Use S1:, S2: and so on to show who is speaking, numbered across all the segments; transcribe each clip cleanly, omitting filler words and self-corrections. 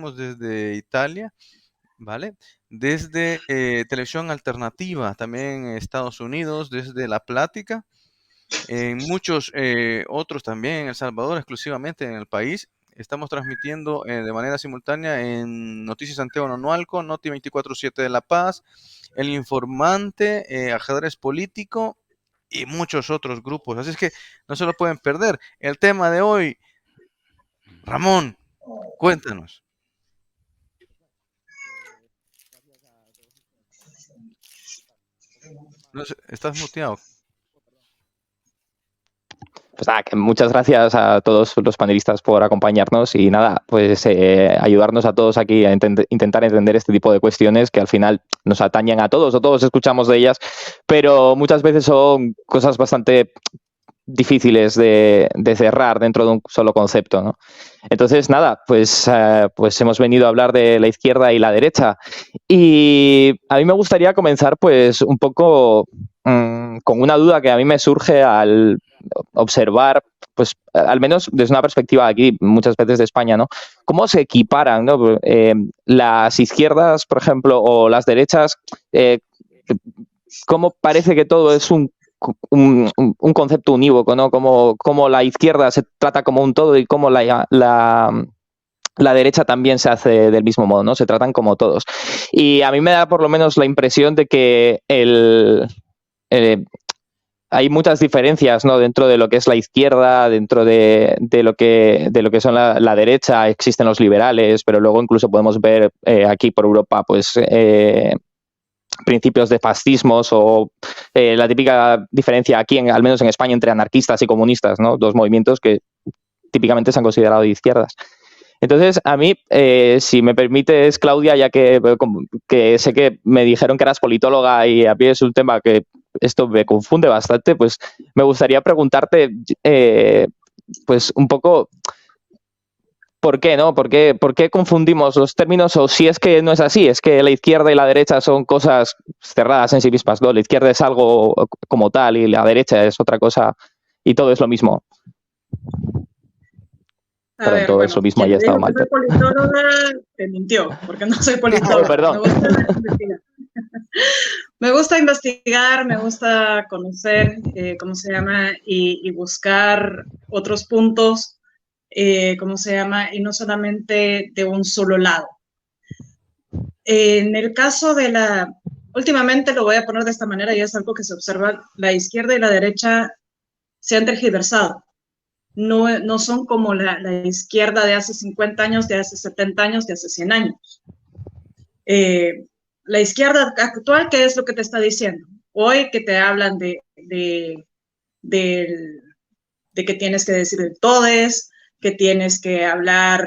S1: transmitimos desde Italia, ¿vale? Desde Televisión Alternativa, también en Estados Unidos, desde La Plática, en muchos otros también, en El Salvador, exclusivamente en el país. Estamos transmitiendo de manera simultánea en Noticias Santiago Nonualco, Noti 24/7 de La Paz, El Informante, Ajedrez Político y muchos otros grupos. Así es que no se lo pueden perder. El tema de hoy, Ramón, cuéntanos. No sé, estás muteado.
S2: Pues nada, que muchas gracias a todos los panelistas por acompañarnos y nada, pues ayudarnos a todos aquí a intentar entender este tipo de cuestiones que al final nos atañen a todos o todos escuchamos de ellas, pero muchas veces son cosas bastante difíciles de cerrar dentro de un solo concepto, ¿no? Entonces, nada, pues hemos venido a hablar de la izquierda y la derecha y a mí me gustaría comenzar pues un poco con una duda que a mí me surge al observar, pues al menos desde una perspectiva aquí, muchas veces de España, ¿no? ¿Cómo se equiparan, ¿no? Las izquierdas, por ejemplo, o las derechas, cómo parece que todo es un concepto unívoco, ¿no? Como la izquierda se trata como un todo y cómo la derecha también se hace del mismo modo, ¿no? Se tratan como todos. Y a mí me da por lo menos la impresión de que hay muchas diferencias, ¿no? Dentro de lo que es la izquierda, dentro de lo que son la derecha, existen los liberales, pero luego incluso podemos ver aquí por Europa, pues principios de fascismos o la típica diferencia aquí, al menos en España, entre anarquistas y comunistas, ¿no? Dos movimientos que típicamente se han considerado de izquierdas. Entonces, a mí, si me permites, Claudia, ya que sé que me dijeron que eras politóloga y a mí es un tema que esto me confunde bastante, pues me gustaría preguntarte, pues un poco, ¿por qué, no? ¿Por qué confundimos los términos? O si es que no es así, es que la izquierda y la derecha son cosas cerradas en sí mismas, ¿no? La izquierda es algo como tal y la derecha es otra cosa y todo es lo mismo.
S3: A ver,
S2: todo
S3: bueno,
S2: es lo mismo,
S3: quien
S2: ya
S3: te
S2: estaba
S3: dijo que
S2: mal.
S3: soy politóloga te mintió, porque no soy politóloga.
S2: Perdón.
S3: Me gusta investigar. Me gusta investigar, me gusta conocer, ¿cómo se llama? Y buscar otros puntos, ¿cómo se llama? Y no solamente de un solo lado. En el caso de últimamente lo voy a poner de esta manera y es algo que se observa, la izquierda y la derecha se han tergiversado. No son como la izquierda de hace 50 años, de hace 70 años, de hace 100 años. La izquierda actual, ¿qué es lo que te está diciendo? Hoy que te hablan de que tienes que decir el todes, que tienes que hablar,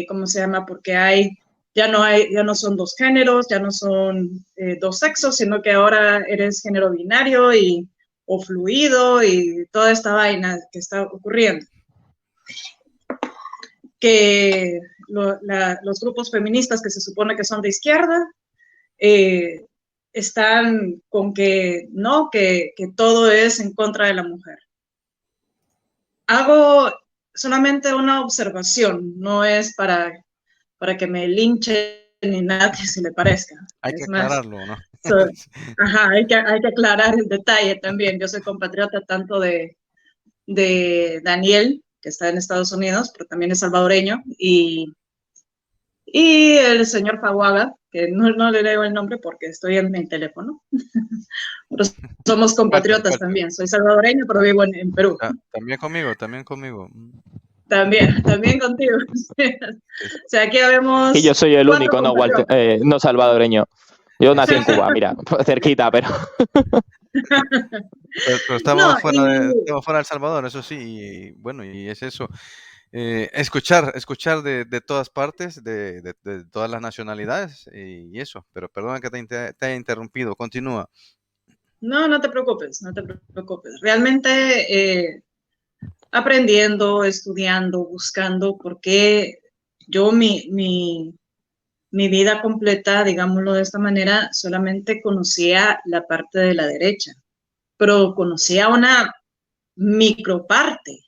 S3: ¿cómo se llama? Porque ya no son dos géneros, ya no son dos sexos, sino que ahora eres género binario o fluido y toda esta vaina que está ocurriendo. Que los grupos feministas que se supone que son de izquierda están con que no, que todo es en contra de la mujer. Hago solamente una observación, no es para que me linchen ni nada que se le parezca.
S1: Hay que aclararlo, ¿no?
S3: Hay que aclarar el detalle también. Yo soy compatriota tanto de Daniel, que está en Estados Unidos, pero también es salvadoreño, y el señor Faguaga, que no le leo el nombre porque estoy en mi teléfono. Pero somos compatriotas también. Soy salvadoreño, pero vivo en Perú.
S1: También conmigo.
S3: También contigo. O sea, aquí vemos.
S2: Y yo soy el único, no salvadoreño. Yo nací en Cuba, mira, cerquita, pero...
S1: pero estamos fuera de El Salvador, eso sí, y bueno, y es eso. Escuchar de todas partes, de todas las nacionalidades y eso, pero perdona que te haya interrumpido, continúa.
S3: No te preocupes, no te preocupes. Realmente aprendiendo, estudiando, buscando, porque yo mi vida completa, digámoslo de esta manera, solamente conocía la parte de la derecha, pero conocía una microparte,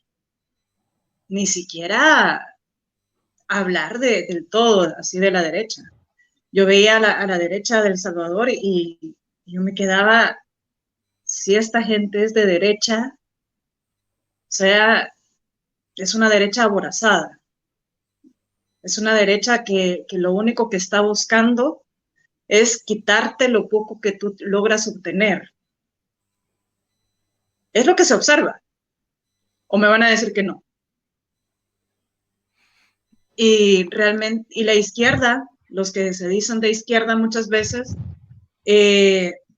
S3: ni siquiera hablar del todo, así de la derecha. Yo veía a la derecha de El Salvador y yo me quedaba, si esta gente es de derecha, o sea, es una derecha aborazada. Es una derecha que lo único que está buscando es quitarte lo poco que tú logras obtener. Es lo que se observa. ¿O me van a decir que no? Y realmente, y la izquierda, los que se dicen de izquierda muchas veces,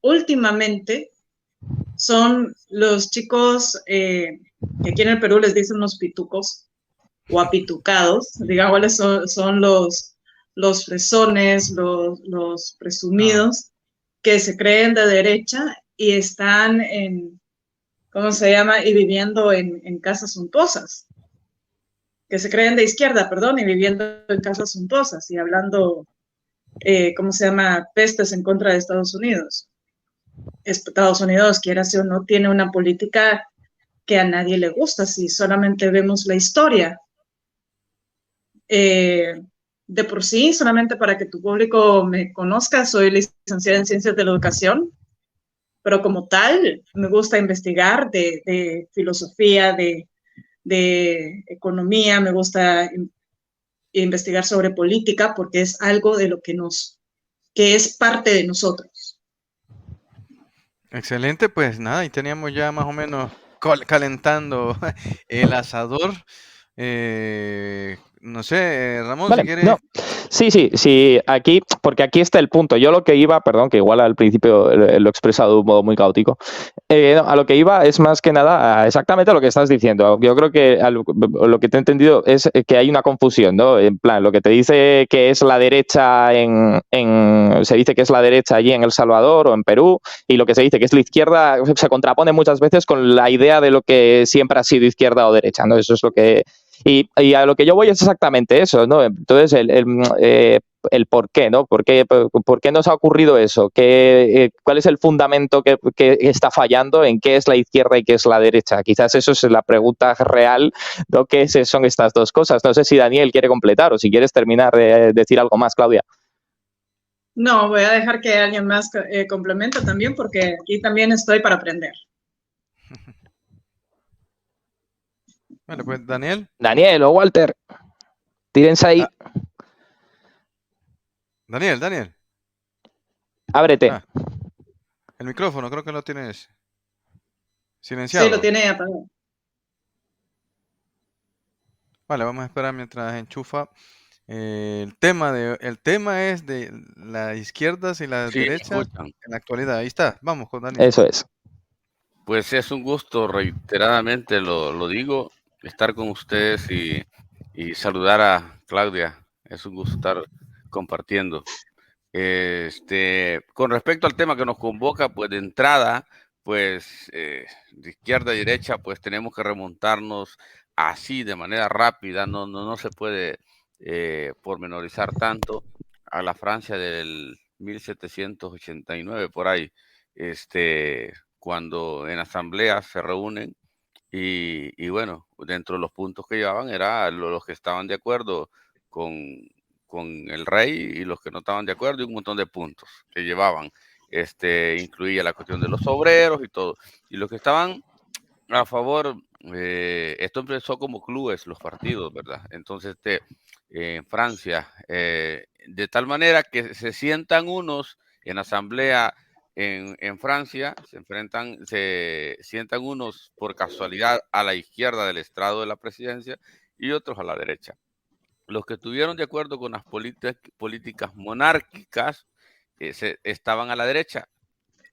S3: últimamente son los chicos que aquí en el Perú les dicen los pitucos o apitucados, digamos, son los fresones, los presumidos, que se creen de derecha y están en, ¿cómo se llama? Y viviendo en casas suntuosas, que se creen de izquierda, perdón, y viviendo en casas suntuosas y hablando, ¿cómo se llama? Pestes en contra de Estados Unidos. Estados Unidos, quiera o no, tiene una política que a nadie le gusta, si solamente vemos la historia. De por sí, solamente para que tu público me conozca, soy licenciada en Ciencias de la Educación, pero como tal, me gusta investigar de filosofía, de economía, me gusta investigar sobre política, porque es algo de lo que es parte de nosotros.
S1: Excelente, pues nada, y teníamos ya más o menos calentando el asador. No sé, Ramón, si
S2: Vale,
S1: quieres.
S2: no. Sí, aquí, porque aquí está el punto. Yo lo que iba, perdón, que igual al principio lo he expresado de un modo muy caótico. No, a lo que iba es más que nada exactamente lo que estás diciendo. Yo creo que lo que te he entendido es que hay una confusión, ¿no? En plan, lo que te dice que es la derecha se dice que es la derecha allí en El Salvador o en Perú, y lo que se dice que es la izquierda se contrapone muchas veces con la idea de lo que siempre ha sido izquierda o derecha, ¿no? Eso es lo que... Y a lo que yo voy es exactamente eso, ¿no? Entonces, el por qué, ¿no? ¿Por qué nos ha ocurrido eso? ¿Cuál es el fundamento que está fallando? ¿En qué es la izquierda y qué es la derecha? Quizás eso es la pregunta real, ¿no? ¿Qué son estas dos cosas? No sé si Daniel quiere completar o si quieres terminar de decir algo más, Claudia.
S3: No, voy a dejar que alguien más complemente también, porque aquí también estoy para aprender.
S1: Bueno, pues Daniel.
S2: Daniel o Walter, tírense ahí.
S1: Daniel.
S2: Ábrete.
S1: El micrófono, creo que lo tienes silenciado.
S3: Sí, lo tiene apagado.
S1: Vale, vamos a esperar mientras enchufa. El tema es de las izquierdas y las derechas en la actualidad. Ahí está, vamos con Daniel.
S2: Eso es.
S4: Pues es un gusto, reiteradamente lo digo, estar con ustedes y saludar a Claudia. Es un gusto estar compartiendo. Con respecto al tema que nos convoca, pues de entrada, pues de izquierda a derecha, pues tenemos que remontarnos así de manera rápida, no se puede pormenorizar tanto a la Francia del 1789 por ahí, cuando en asambleas se reúnen y bueno, dentro de los puntos que llevaban era los que estaban de acuerdo con el rey y los que no estaban de acuerdo y un montón de puntos que llevaban. Incluía la cuestión de los obreros y todo. Y los que estaban a favor, esto empezó como clubes, los partidos, ¿verdad? Entonces, en Francia, de tal manera que se sientan unos en asamblea en Francia, se sientan unos por casualidad a la izquierda del estrado de la presidencia y otros a la derecha. Los que estuvieron de acuerdo con las políticas monárquicas estaban a la derecha,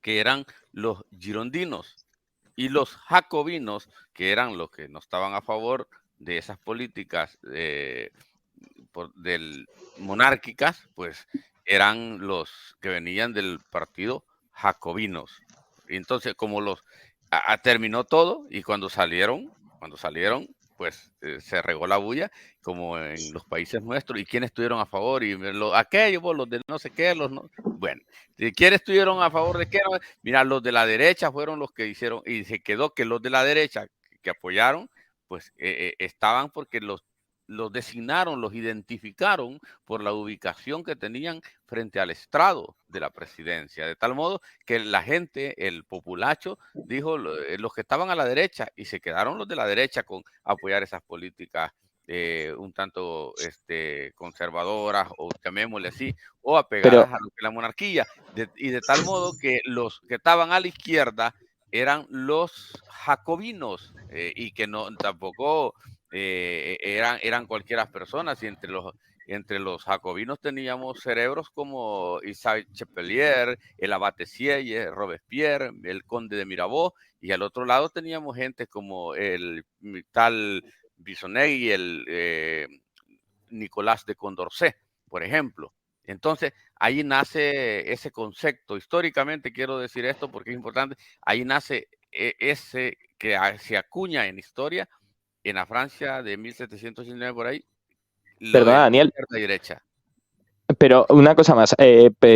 S4: que eran los girondinos, y los jacobinos, que eran los que no estaban a favor de esas políticas monárquicas, pues eran los que venían del partido jacobinos. Y entonces, como terminó todo, y cuando salieron, pues se regó la bulla, como en los países nuestros, y quiénes estuvieron a favor, y aquellos, los de no sé qué, bueno, ¿quiénes estuvieron a favor de qué? Mira, los de la derecha fueron los que hicieron, y se quedó que los de la derecha que apoyaron, pues estaban porque los designaron, los identificaron por la ubicación que tenían frente al estrado de la presidencia, de tal modo que la gente, el populacho, dijo los que estaban a la derecha, y se quedaron los de la derecha con apoyar esas políticas un tanto conservadoras, o llamémosle así, o apegadas
S2: Pero,
S4: a lo que es la monarquía, y de tal modo que los que estaban a la izquierda eran los jacobinos, y que no tampoco eran cualquiera personas, y entre los jacobinos teníamos cerebros como Isaac Chapelier, el abate Sieyes, Robespierre, el conde de Mirabeau, y al otro lado teníamos gente como el tal Bisonnet y el Nicolás de Condorcet, por ejemplo. Entonces, ahí nace ese concepto. Históricamente quiero decir esto porque es importante. Ahí nace ese que se acuña en historia, en la Francia de 1789 por ahí, lo
S2: perdona,
S4: de
S2: Daniel,
S4: izquierda y derecha.
S2: pero una cosa más,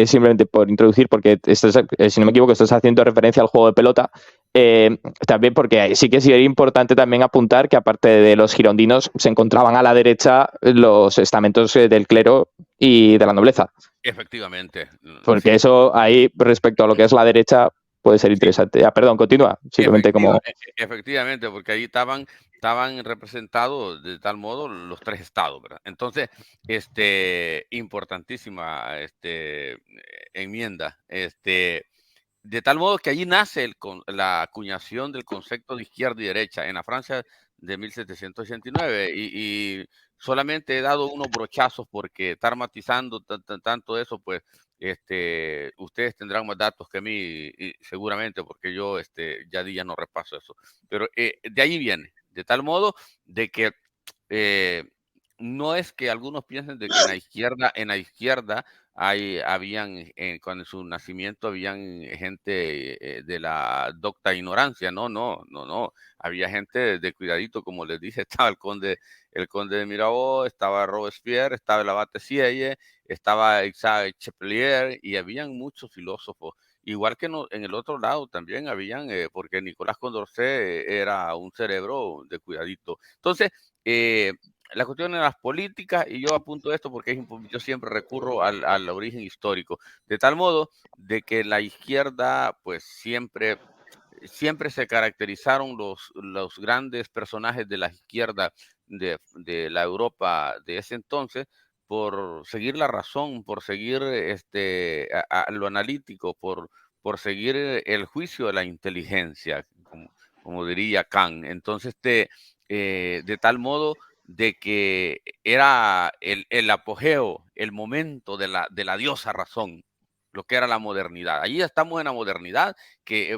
S2: simplemente por introducir, porque si no me equivoco, estás haciendo referencia al juego de pelota, también porque sí que sería importante también apuntar que aparte de los girondinos se encontraban a la derecha los estamentos del clero y de la nobleza,
S4: Efectivamente,
S2: porque
S4: sí.
S2: eso ahí respecto a lo que es la derecha puede ser interesante. Perdón, continúa, simplemente como...
S4: Efectivamente, porque ahí estaban representados de tal modo los tres estados, ¿verdad? Entonces, importantísima enmienda, de tal modo que allí nace la acuñación del concepto de izquierda y derecha en la Francia de 1789, y solamente he dado unos brochazos porque estar matizando tanto eso, pues ustedes tendrán más datos que a mí, y seguramente, porque yo ya día no repaso eso. Pero de ahí viene, de tal modo de que eh, no es que algunos piensen de que en la izquierda cuando en su nacimiento habían gente de la docta ignorancia. No, no, no, no. Había gente de cuidadito, como les dije, estaba el conde de Mirabeau, estaba Robespierre, estaba el abate Sieyes, estaba Isaac Chapelier, y habían muchos filósofos. Igual que en el otro lado también habían, porque Nicolás Condorcet era un cerebro de cuidadito. Entonces, la cuestión de las políticas, y yo apunto esto porque yo siempre recurro al origen histórico, de tal modo de que la izquierda, pues siempre se caracterizaron los grandes personajes de la izquierda de la Europa de ese entonces por seguir la razón, por seguir lo analítico, por seguir el juicio de la inteligencia, como diría Kant. Entonces, de tal modo de que era el apogeo, el momento de la diosa razón, lo que era la modernidad. Allí estamos en la modernidad,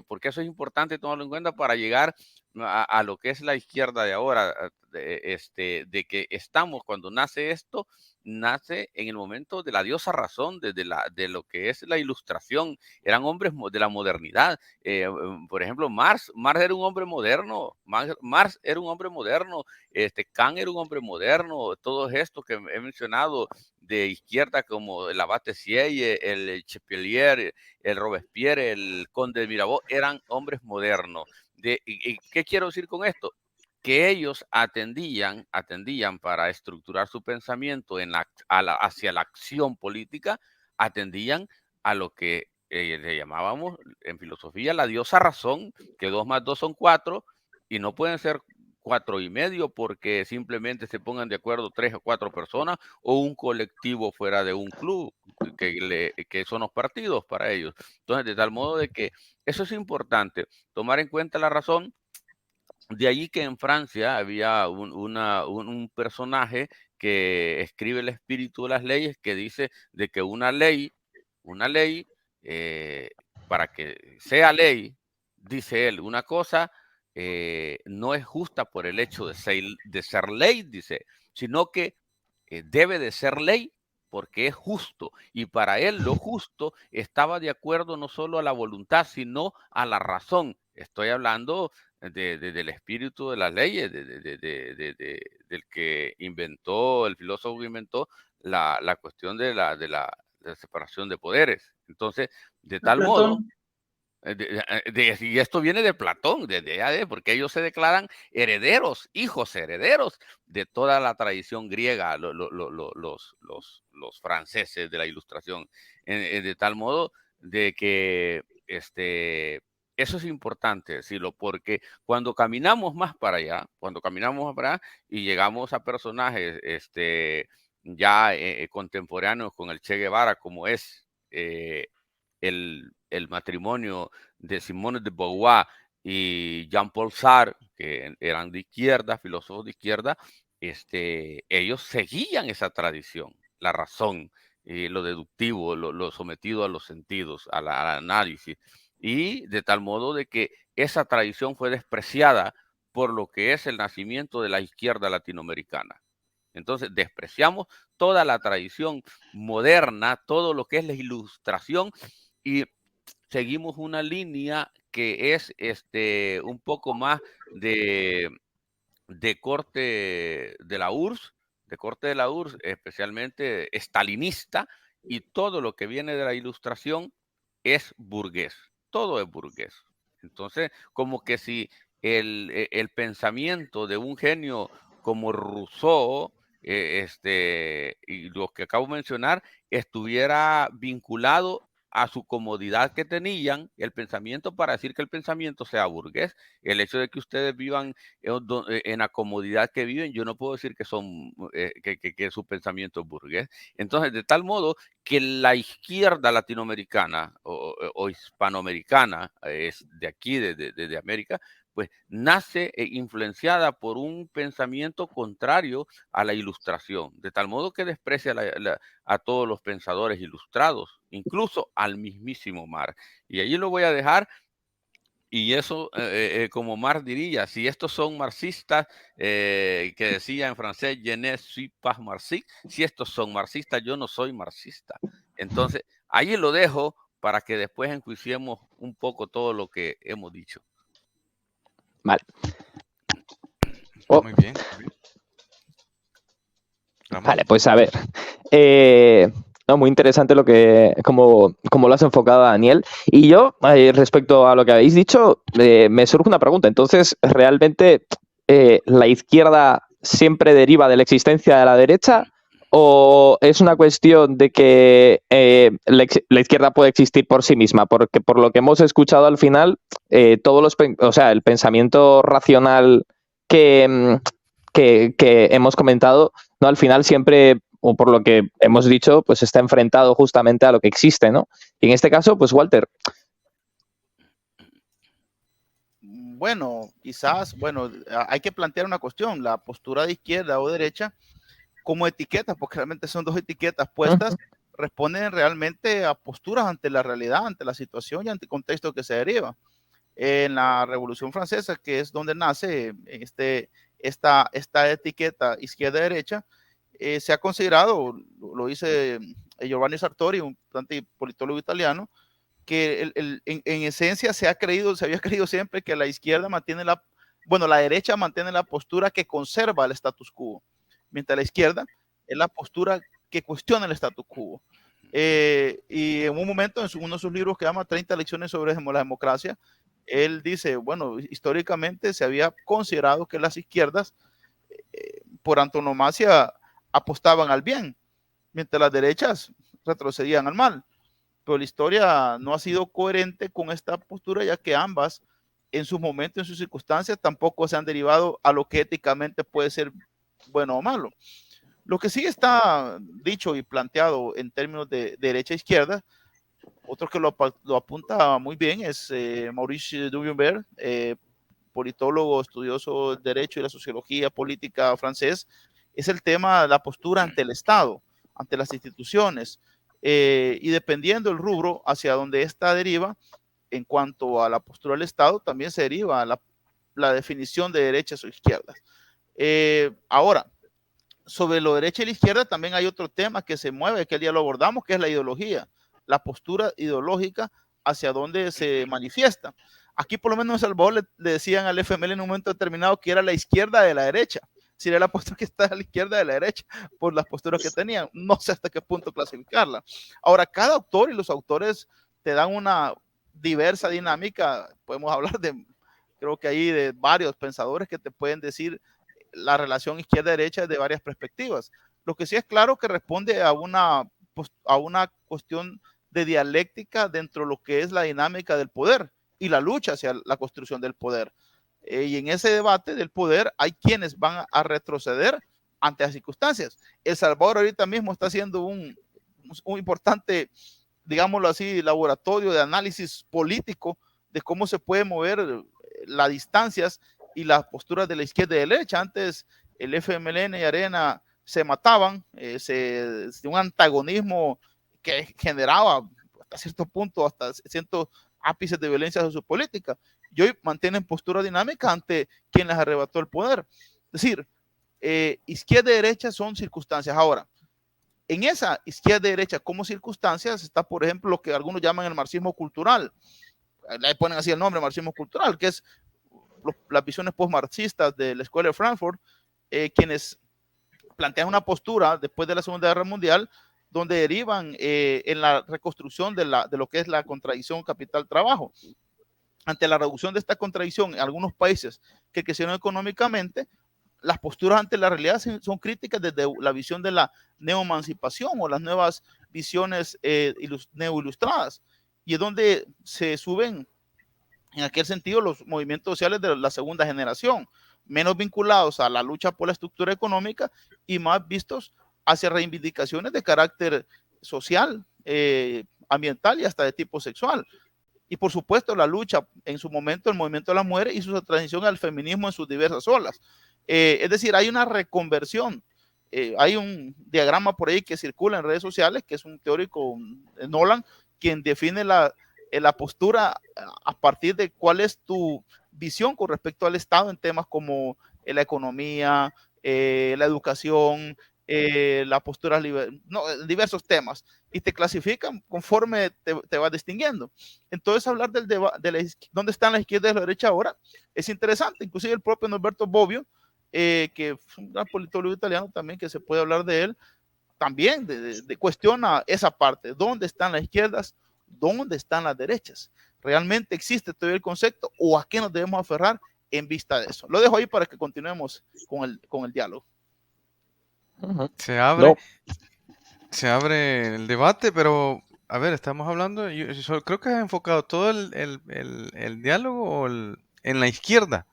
S4: porque eso es importante tomarlo en cuenta para llegar a lo que es la izquierda de ahora, de que estamos, cuando nace esto, nace en el momento de la diosa razón, de lo que es la ilustración. Eran hombres de la modernidad. Por ejemplo, Marx era un hombre moderno, Marx era un hombre moderno, Kant era un hombre moderno, todos estos que he mencionado de izquierda como el abate Sieyes, el Chapelier, el Robespierre, el conde de Mirabeau, eran hombres modernos. ¿Y qué quiero decir con esto? Que ellos atendían para estructurar su pensamiento hacia la acción política, atendían a lo que le llamábamos en filosofía la diosa razón, que 2 más 2 son 4, y no pueden ser 4 y medio porque simplemente se pongan de acuerdo 3 o 4 personas o un colectivo fuera de un club, que son los partidos para ellos. Entonces, de tal modo de que eso es importante, tomar en cuenta la razón. De allí que en Francia había un personaje que escribe el espíritu de las leyes, que dice de que una ley, eh, para que sea ley, dice él, una cosa no es justa por el hecho de ser ley, dice, sino que debe de ser ley porque es justo. Y para él lo justo estaba de acuerdo no solo a la voluntad, sino a la razón. Estoy hablando del espíritu de las leyes, del que inventó, el filósofo que inventó la cuestión de la separación de poderes. Entonces, de
S3: A
S4: tal modo,
S3: Platón.
S4: Y esto viene de Platón, porque ellos se declaran herederos, hijos herederos de toda la tradición griega, los franceses de la Ilustración, de tal modo de que eso es importante decirlo, porque cuando caminamos más para allá, y llegamos a personajes ya contemporáneos con el Che Guevara, como es el matrimonio de Simone de Beauvoir y Jean-Paul Sartre, que eran de izquierda, filósofos de izquierda, ellos seguían esa tradición, la razón, lo deductivo, lo sometido a los sentidos, al análisis, y de tal modo de que esa tradición fue despreciada por lo que es el nacimiento de la izquierda latinoamericana. Entonces despreciamos toda la tradición moderna, todo lo que es la Ilustración, y seguimos una línea que es un poco más de corte de la URSS, especialmente estalinista, y todo lo que viene de la Ilustración es burgués, todo es burgués. Entonces, como que si el pensamiento de un genio como Rousseau, y los que acabo de mencionar, estuviera vinculado a su comodidad que tenían, el pensamiento, para decir que el pensamiento sea burgués, el hecho de que ustedes vivan en la comodidad que viven, yo no puedo decir que son que su pensamiento es burgués. Entonces, de tal modo que la izquierda latinoamericana o hispanoamericana, es de aquí, de América, pues nace influenciada por un pensamiento contrario a la Ilustración, de tal modo que desprecia a todos los pensadores ilustrados, incluso al mismísimo Marx. Y allí lo voy a dejar. Y eso, como Marx diría, si estos son marxistas, que decía en francés, je ne suis pas marxiste, si estos son marxistas, yo no soy marxista. Entonces, allí lo dejo para que después enjuiciemos un poco todo lo que hemos dicho.
S2: Vale.
S1: Muy bien.
S2: Vale, pues a ver. No, muy interesante como lo has enfocado, Daniel. Y yo, respecto a lo que habéis dicho, me surge una pregunta. Entonces, ¿realmente la izquierda siempre deriva de la existencia de la derecha? ¿O es una cuestión de que la izquierda puede existir por sí misma? Porque por lo que hemos escuchado al final, el pensamiento racional que hemos comentado, ¿no? Al final siempre, o por lo que hemos dicho, pues está enfrentado justamente a lo que existe, ¿no? Y en este caso, pues Walter.
S5: Bueno, quizás, hay que plantear una cuestión, la postura de izquierda o derecha como etiquetas, porque realmente son dos etiquetas puestas, responden realmente a posturas ante la realidad, ante la situación y ante el contexto que se deriva. En la Revolución Francesa, que es donde nace esta etiqueta izquierda-derecha, se ha considerado, lo dice Giovanni Sartori, un politólogo italiano, que en esencia se había creído siempre que la izquierda mantiene la derecha mantiene la postura que conserva el status quo, mientras la izquierda es la postura que cuestiona el status quo. Y en un momento, en uno de sus libros que llama 30 lecciones sobre la democracia, él dice, bueno, históricamente se había considerado que las izquierdas, por antonomasia, apostaban al bien, mientras las derechas retrocedían al mal. Pero la historia no ha sido coherente con esta postura, ya que ambas, en sus momentos, en sus circunstancias, tampoco se han derivado a lo que éticamente puede ser bueno o malo. Lo que sí está dicho y planteado en términos de derecha e izquierda, otro que lo apunta muy bien es Maurice Duverger, politólogo, estudioso del derecho y la sociología política francés, es el tema de la postura ante el Estado, ante las instituciones, y dependiendo del rubro hacia donde esta deriva, en cuanto a la postura del Estado, también se deriva la definición de derechas o izquierdas. Ahora, sobre lo derecha y la izquierda también hay otro tema que se mueve, que el día lo abordamos, que es la ideología, la postura ideológica hacia donde se manifiesta. Aquí por lo menos en El Salvador le decían al FML en un momento determinado que era la izquierda de la derecha, si era la postura que está a la izquierda de la derecha, por las posturas que tenían. No sé hasta qué punto clasificarla. Ahora, cada autor y los autores te dan una diversa dinámica. Podemos hablar creo que hay de varios pensadores que te pueden decir la relación izquierda-derecha de varias perspectivas. Lo que sí es claro que responde a una cuestión de dialéctica dentro de lo que es la dinámica del poder y la lucha hacia la construcción del poder. Y en ese debate del poder hay quienes van a retroceder ante las circunstancias. El Salvador ahorita mismo está haciendo un importante, digámoslo así, laboratorio de análisis político de cómo se puede mover las distancias y las posturas de la izquierda y de la derecha. Antes el FMLN y Arena se mataban, un antagonismo que generaba hasta cierto punto, hasta ciertos ápices de violencia sociopolítica, y hoy mantienen postura dinámica ante quien les arrebató el poder. Es decir, izquierda y derecha son circunstancias. Ahora, en esa izquierda y derecha como circunstancias está, por ejemplo, lo que algunos llaman el marxismo cultural. Le ponen así el nombre, marxismo cultural, que es las visiones postmarxistas de la Escuela de Frankfurt, quienes plantean una postura después de la Segunda Guerra Mundial donde derivan en la reconstrucción de lo que es la contradicción capital-trabajo. Ante la reducción de esta contradicción en algunos países que crecieron económicamente, las posturas ante la realidad son críticas desde la visión de la neoemancipación o las nuevas visiones neoilustradas, y es donde se suben en aquel sentido los movimientos sociales de la segunda generación, menos vinculados a la lucha por la estructura económica y más vistos hacia reivindicaciones de carácter social, ambiental y hasta de tipo sexual. Y por supuesto la lucha en su momento, el movimiento de las mujeres y su transición al feminismo en sus diversas olas. Es decir, hay una reconversión. Hay un diagrama por ahí que circula en redes sociales, que es un teórico, Nolan, quien define la postura a partir de cuál es tu visión con respecto al Estado en temas como la economía, la educación, la postura, diversos temas, y te clasifican conforme te vas distinguiendo. Entonces, hablar del dónde están la izquierda y la derecha ahora es interesante. Inclusive el propio Norberto Bobbio, que fue un gran politólogo italiano también, que se puede hablar de él, también cuestiona esa parte. ¿Dónde están las izquierdas? ¿Dónde están las derechas? ¿Realmente existe todavía el concepto o a qué nos debemos aferrar en vista de eso? Lo dejo ahí para que continuemos con el diálogo.
S1: Se abre el debate, pero a ver, estamos hablando, yo creo que has enfocado todo el diálogo en la izquierda.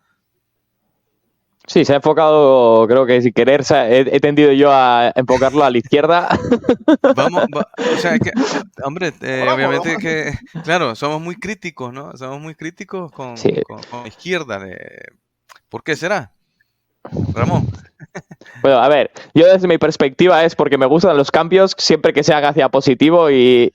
S2: Sí, se ha enfocado, creo que sin querer, he tendido yo a enfocarlo a la izquierda.
S1: O sea, hombre, obviamente que, claro, somos muy críticos, ¿no? Somos muy críticos con la izquierda. ¿Por qué será? Ramón.
S2: Bueno, a ver, yo desde mi perspectiva es porque me gustan los cambios siempre que se haga hacia positivo y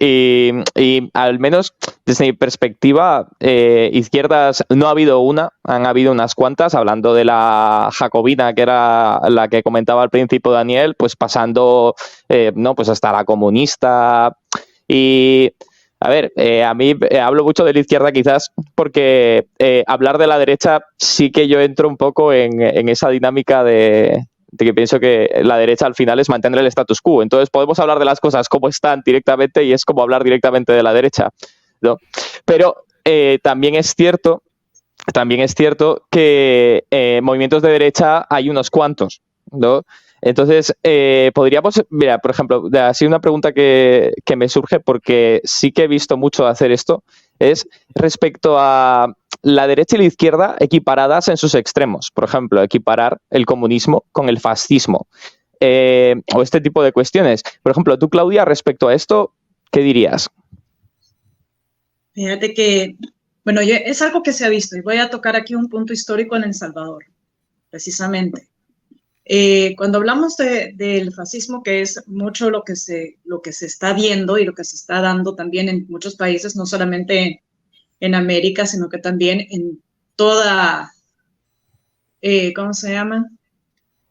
S2: al menos desde mi perspectiva, izquierdas no ha habido una, han habido unas cuantas, hablando de la jacobina, que era la que comentaba al principio Daniel, pues pasando pues hasta la comunista. Y a ver, a mí hablo mucho de la izquierda quizás porque hablar de la derecha sí que yo entro un poco en esa dinámica de que pienso que la derecha al final es mantener el status quo. Entonces podemos hablar de las cosas como están directamente y es como hablar directamente de la derecha, ¿no? Pero también es cierto que movimientos de derecha hay unos cuantos, ¿no? Entonces, podríamos, mira, por ejemplo, así una pregunta que me surge porque sí que he visto mucho hacer esto, es respecto a la derecha y la izquierda equiparadas en sus extremos. Por ejemplo, equiparar el comunismo con el fascismo o este tipo de cuestiones. Por ejemplo, tú, Claudia, respecto a esto, ¿qué dirías?
S3: Fíjate que, bueno, es algo que se ha visto y voy a tocar aquí un punto histórico en El Salvador, precisamente. Cuando hablamos del fascismo, que es mucho lo que se está viendo y lo que se está dando también en muchos países, no solamente en América, sino que también en toda, ¿cómo se llama?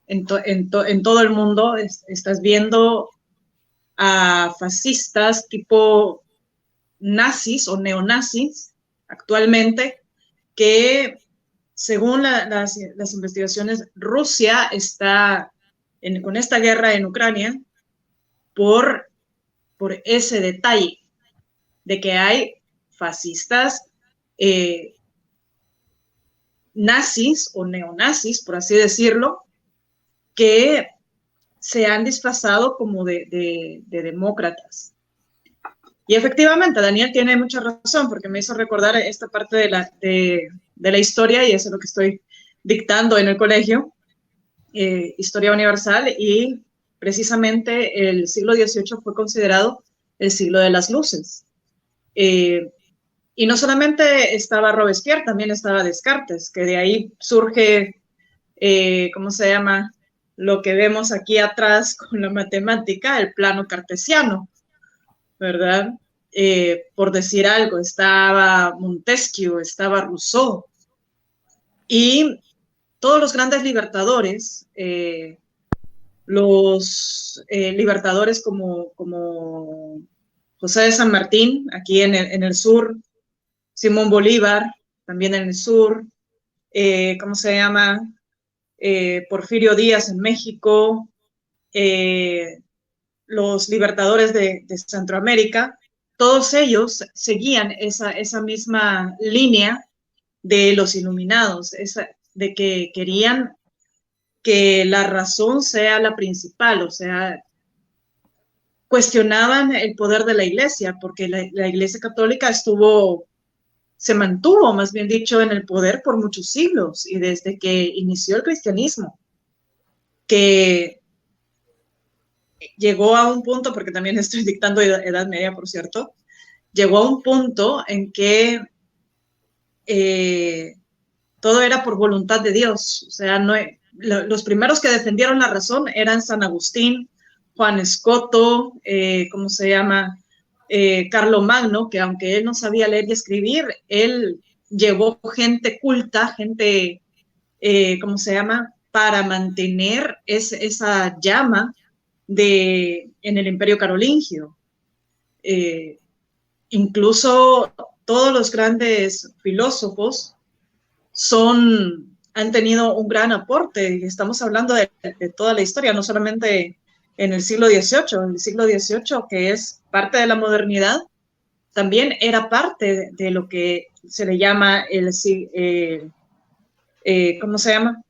S3: En todo el mundo estás viendo a fascistas tipo nazis o neonazis actualmente que, según las investigaciones, Rusia está con esta guerra en Ucrania por ese detalle de que hay fascistas, nazis o neonazis, por así decirlo, que se han disfrazado como de demócratas. Y efectivamente, Daniel tiene mucha razón, porque me hizo recordar esta parte de la historia, y eso es lo que estoy dictando en el colegio, Historia Universal, y precisamente el siglo XVIII fue considerado el siglo de las luces. Y no solamente estaba Robespierre, también estaba Descartes, que de ahí surge, ¿cómo se llama? Lo que vemos aquí atrás con la matemática, el plano cartesiano, ¿verdad? Por decir algo, estaba Montesquieu, estaba Rousseau, y todos los grandes libertadores, los libertadores como José de San Martín, aquí en el sur, Simón Bolívar, también en el sur, ¿cómo se llama? Porfirio Díaz en México, los libertadores de Centroamérica, todos ellos seguían esa misma línea de los iluminados, de que querían que la razón sea la principal, o sea, cuestionaban el poder de la iglesia, porque la iglesia católica se mantuvo, más bien dicho, en el poder por muchos siglos, y desde que inició el cristianismo, que llegó a un punto, porque también estoy dictando Edad Media, por cierto, llegó a un punto en que todo era por voluntad de Dios, o sea, los primeros que defendieron la razón eran San Agustín, Juan Escoto, ¿cómo se llama? Carlo Magno, que aunque él no sabía leer y escribir, él llevó gente culta, gente, ¿cómo se llama? Para mantener esa llama en el Imperio Carolingio. Incluso todos los grandes filósofos han tenido un gran aporte. Estamos hablando de toda la historia, no solamente en el siglo XVIII. El siglo XVIII, que es parte de la modernidad, también era parte de lo que se le llama ¿cómo se llama?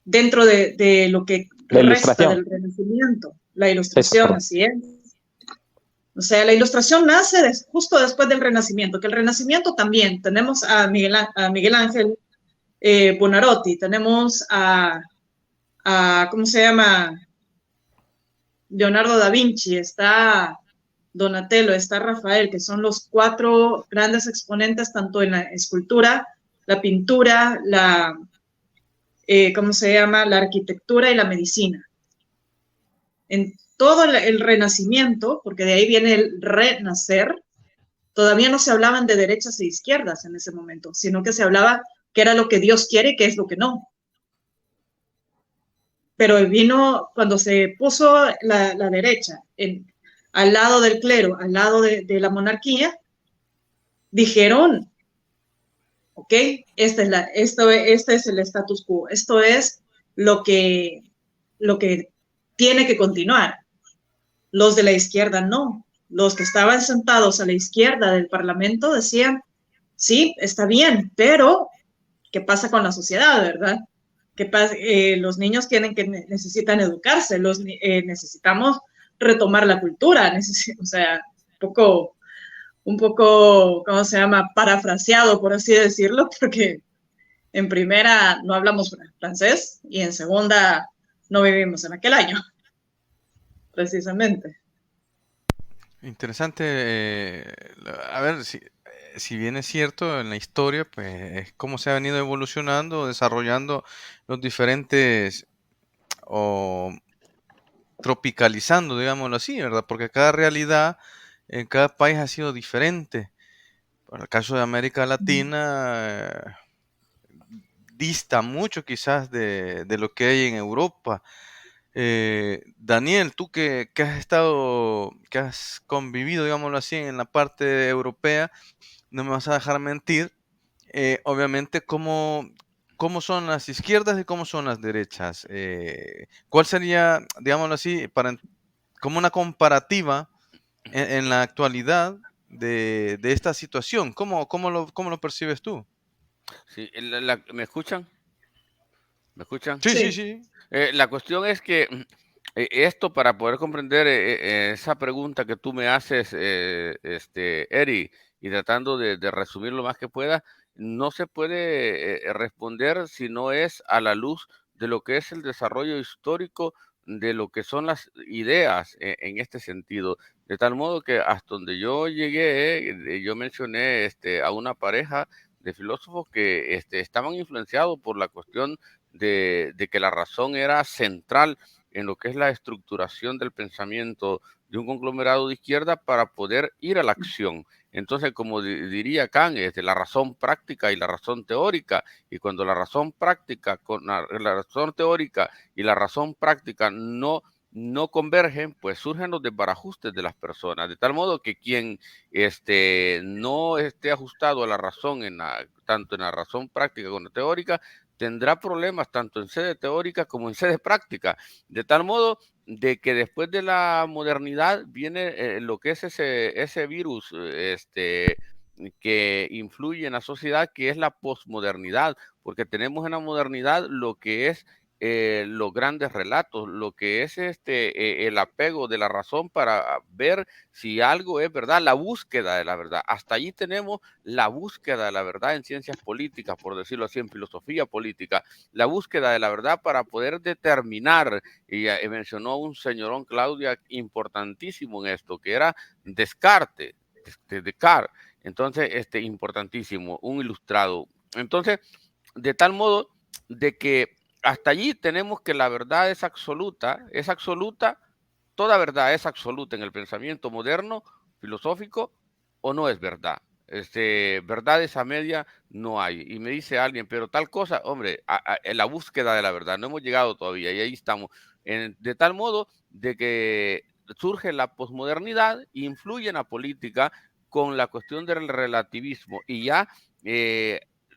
S3: Dentro de lo que resta del Renacimiento. La Ilustración, así es. O sea, la Ilustración nace justo después del Renacimiento, que el Renacimiento también, tenemos a Miguel Ángel Buonarroti, tenemos ¿cómo se llama? Leonardo da Vinci, está Donatello, está Rafael, que son los 4 grandes exponentes tanto en la escultura, la pintura, ¿cómo se llama? La arquitectura y la medicina. En todo el Renacimiento, porque de ahí viene el renacer, todavía no se hablaban de derechas e izquierdas en ese momento, sino que se hablaba qué era lo que Dios quiere y qué es lo que no. Pero vino cuando se puso la derecha al lado del clero, al lado de la monarquía, dijeron, ok, este es el status quo, esto es lo que tiene que continuar. Los de la izquierda no. Los que estaban sentados a la izquierda del Parlamento decían, sí, está bien, pero ¿qué pasa con la sociedad, verdad? ¿Qué pasa? Los niños necesitan educarse, necesitamos retomar la cultura, o sea, un poco, ¿cómo se llama? Parafraseado, por así decirlo, porque en primera no hablamos francés y en segunda no vivimos en aquel año, precisamente.
S1: Interesante. A ver, si bien es cierto en la historia, pues cómo se ha venido evolucionando, desarrollando los diferentes o tropicalizando, digámoslo así, ¿verdad? Porque cada realidad en cada país ha sido diferente. Para el caso de América Latina, dista mucho quizás de lo que hay en Europa. Daniel, tú que has convivido, digámoslo así, en la parte europea, no me vas a dejar mentir, obviamente, cómo son las izquierdas y cómo son las derechas. ¿Cuál sería, digámoslo así, como una comparativa en la actualidad de esta situación. ¿Cómo lo percibes tú?
S4: Sí, ¿me escuchan? ¿Me escuchan?
S1: Sí, sí,
S3: Sí,
S1: sí.
S4: La cuestión es que esto, para poder comprender esa pregunta que tú me haces, Eri, y tratando de resumir lo más que pueda, no se puede responder si no es a la luz de lo que es el desarrollo histórico de lo que son las ideas en este sentido. De tal modo que hasta donde yo llegué, yo mencioné a una pareja de filósofos que estaban influenciados por la cuestión de que la razón era central en lo que es la estructuración del pensamiento de un conglomerado de izquierda para poder ir a la acción. Entonces, como diría Kant, la razón práctica y la razón teórica, y cuando la razón práctica con la razón teórica y la razón práctica no convergen, pues surgen los desbarajustes de las personas, de tal modo que quien no esté ajustado a la razón tanto en la razón práctica como en la teórica, tendrá problemas tanto en sede teórica como en sede práctica, de tal modo de que después de la modernidad viene lo que es ese virus que influye en la sociedad, que es la posmodernidad, porque tenemos en la modernidad lo que es los grandes relatos, lo que es el apego de la razón para ver si algo es verdad, la búsqueda de la verdad. Hasta allí tenemos la búsqueda de la verdad en ciencias políticas, por decirlo así, en filosofía política, la búsqueda de la verdad para poder determinar, y mencionó un señorón Claudia importantísimo en esto, que era Descartes, Descartes. Entonces, importantísimo, un ilustrado. Entonces, de tal modo de que hasta allí tenemos que la verdad es absoluta, toda verdad es absoluta en el pensamiento moderno, filosófico, o no es verdad. Verdades a media no hay. Y me dice alguien, pero tal cosa, hombre, en la búsqueda de la verdad, no hemos llegado todavía y ahí estamos. De tal modo de que surge la posmodernidad, influye en la política con la cuestión del relativismo y ya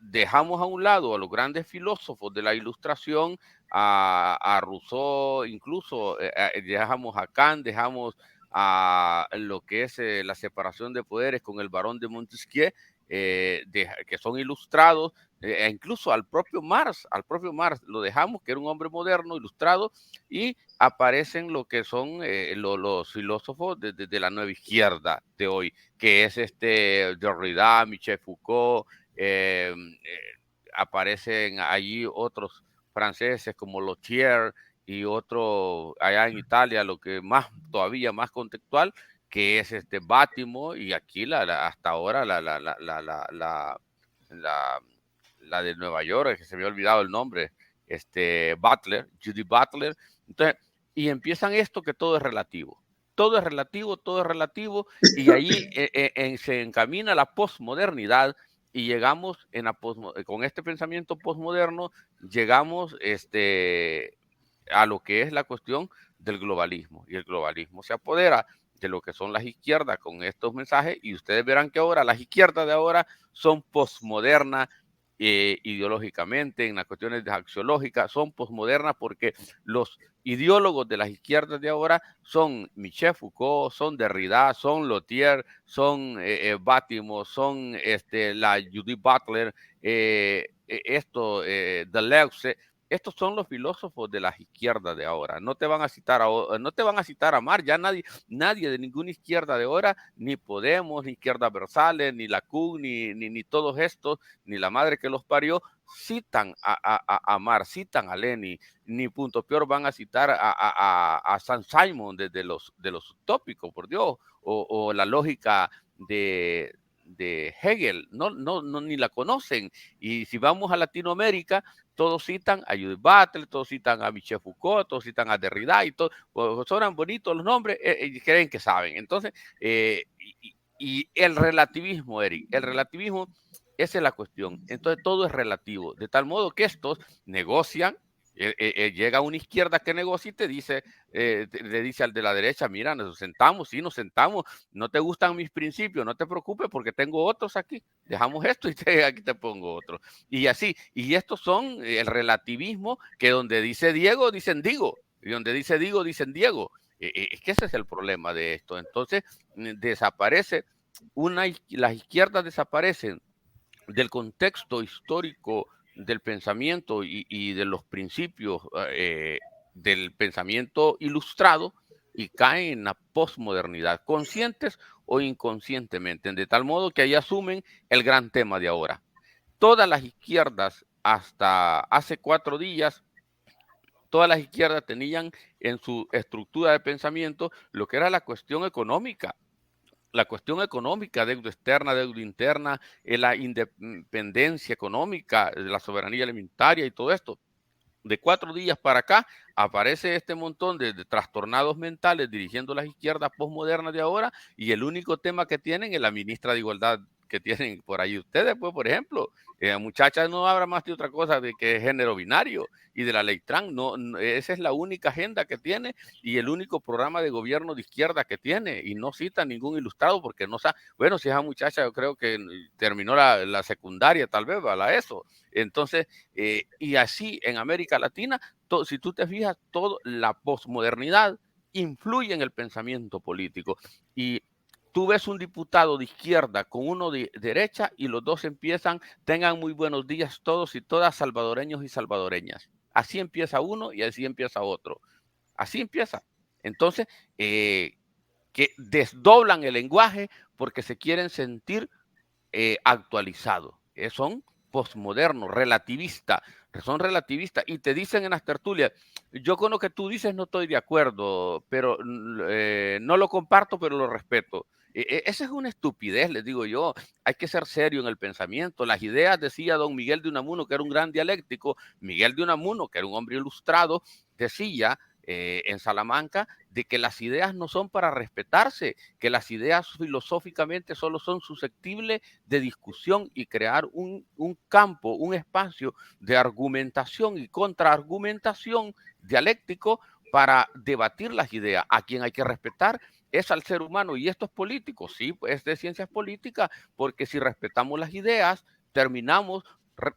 S4: dejamos a un lado a los grandes filósofos de la Ilustración, a Rousseau, incluso dejamos a Kant, dejamos a lo que es la separación de poderes con el barón de Montesquieu, que son ilustrados, incluso al propio Marx lo dejamos, que era un hombre moderno, ilustrado, y aparecen lo que son los filósofos de la nueva izquierda de hoy, que es Derrida, Michel Foucault, aparecen allí otros franceses como Lothier y otro allá en Italia, lo que todavía más contextual, que es Bátimo, y aquí hasta ahora la de Nueva York, que se me ha olvidado el nombre, Butler, Judy Butler. Entonces, y empiezan esto que todo es relativo. Todo es relativo, y ahí se encamina la posmodernidad, y llegamos con este pensamiento posmoderno, llegamos a lo que es la cuestión del globalismo, y el globalismo se apodera de lo que son las izquierdas con estos mensajes, y ustedes verán que ahora las izquierdas de ahora son posmodernas ideológicamente, en las cuestiones axiológicas, son posmodernas porque los ideólogos de las izquierdas de ahora son Michel Foucault, son Derrida, son Lothier, son Bátimo, son la Judith Butler, Deleuze. Estos son los filósofos de las izquierdas de ahora. No te van a citar a Marx, ya nadie de ninguna izquierda de ahora, ni Podemos, ni Izquierda Versales, ni la CUN, ni todos estos, ni la madre que los parió, citan a Marx, citan a Lenin, ni punto peor van a citar a Saint Simon de los utópicos, por Dios, o la lógica de Hegel, ni la conocen. Y si vamos a Latinoamérica, todos citan a Judith Butler, todos citan a Michel Foucault, todos citan a Derrida, y todos sonan bonitos los nombres y creen que saben. Entonces, y el relativismo, Eric, el relativismo, esa es la cuestión. Entonces, todo es relativo, de tal modo que estos negocian. Llega una izquierda que negocia y te dice, le dice al de la derecha, mira, nos sentamos, no te gustan mis principios, no te preocupes porque tengo otros aquí, dejamos esto y aquí te pongo otro. Y así, y estos son el relativismo, que donde dice Diego, dicen Digo, y donde dice Digo, dicen Diego. Es que ese es el problema de esto. Entonces, desaparece las izquierdas desaparecen del contexto histórico del pensamiento y de los principios del pensamiento ilustrado y caen en la posmodernidad, conscientes o inconscientemente, de tal modo que ahí asumen el gran tema de ahora. Todas las izquierdas, hasta hace 4 días, todas las izquierdas tenían en su estructura de pensamiento lo que era la cuestión económica. La cuestión económica, deuda externa, deuda interna, la independencia económica, la soberanía alimentaria y todo esto. De 4 días para acá aparece este montón de trastornados mentales dirigiendo las izquierdas postmodernas de ahora, y el único tema que tienen es la ministra de Igualdad que tienen por ahí ustedes, pues, por ejemplo, muchachas, no habla más de otra cosa de que es género binario y de la ley trans, esa es la única agenda que tiene y el único programa de gobierno de izquierda que tiene, y no cita ningún ilustrado porque no sabe. Bueno, si esa muchacha yo creo que terminó la secundaria, tal vez, la ESO. Entonces, y así en América Latina, si tú te fijas, la posmodernidad influye en el pensamiento político. Y tú ves un diputado de izquierda con uno de derecha y los dos empiezan, tengan muy buenos días todos y todas, salvadoreños y salvadoreñas. Así empieza uno y así empieza otro. Así empieza. Entonces, que desdoblan el lenguaje porque se quieren sentir actualizados. Son postmodernos, relativistas, son relativistas y te dicen en las tertulias, yo con lo que tú dices no estoy de acuerdo, pero no lo comparto, pero lo respeto. Esa es una estupidez, les digo yo. Hay que ser serio en el pensamiento. Las ideas, decía don Miguel de Unamuno, que era un gran dialéctico, Miguel de Unamuno, que era un hombre ilustrado, decía en Salamanca, de que las ideas no son para respetarse, que las ideas filosóficamente solo son susceptibles de discusión y crear un campo, un espacio de argumentación y contraargumentación dialéctico para debatir las ideas. A quien hay que respetar es al ser humano, y esto es político, sí, es de ciencias políticas, porque si respetamos las ideas, terminamos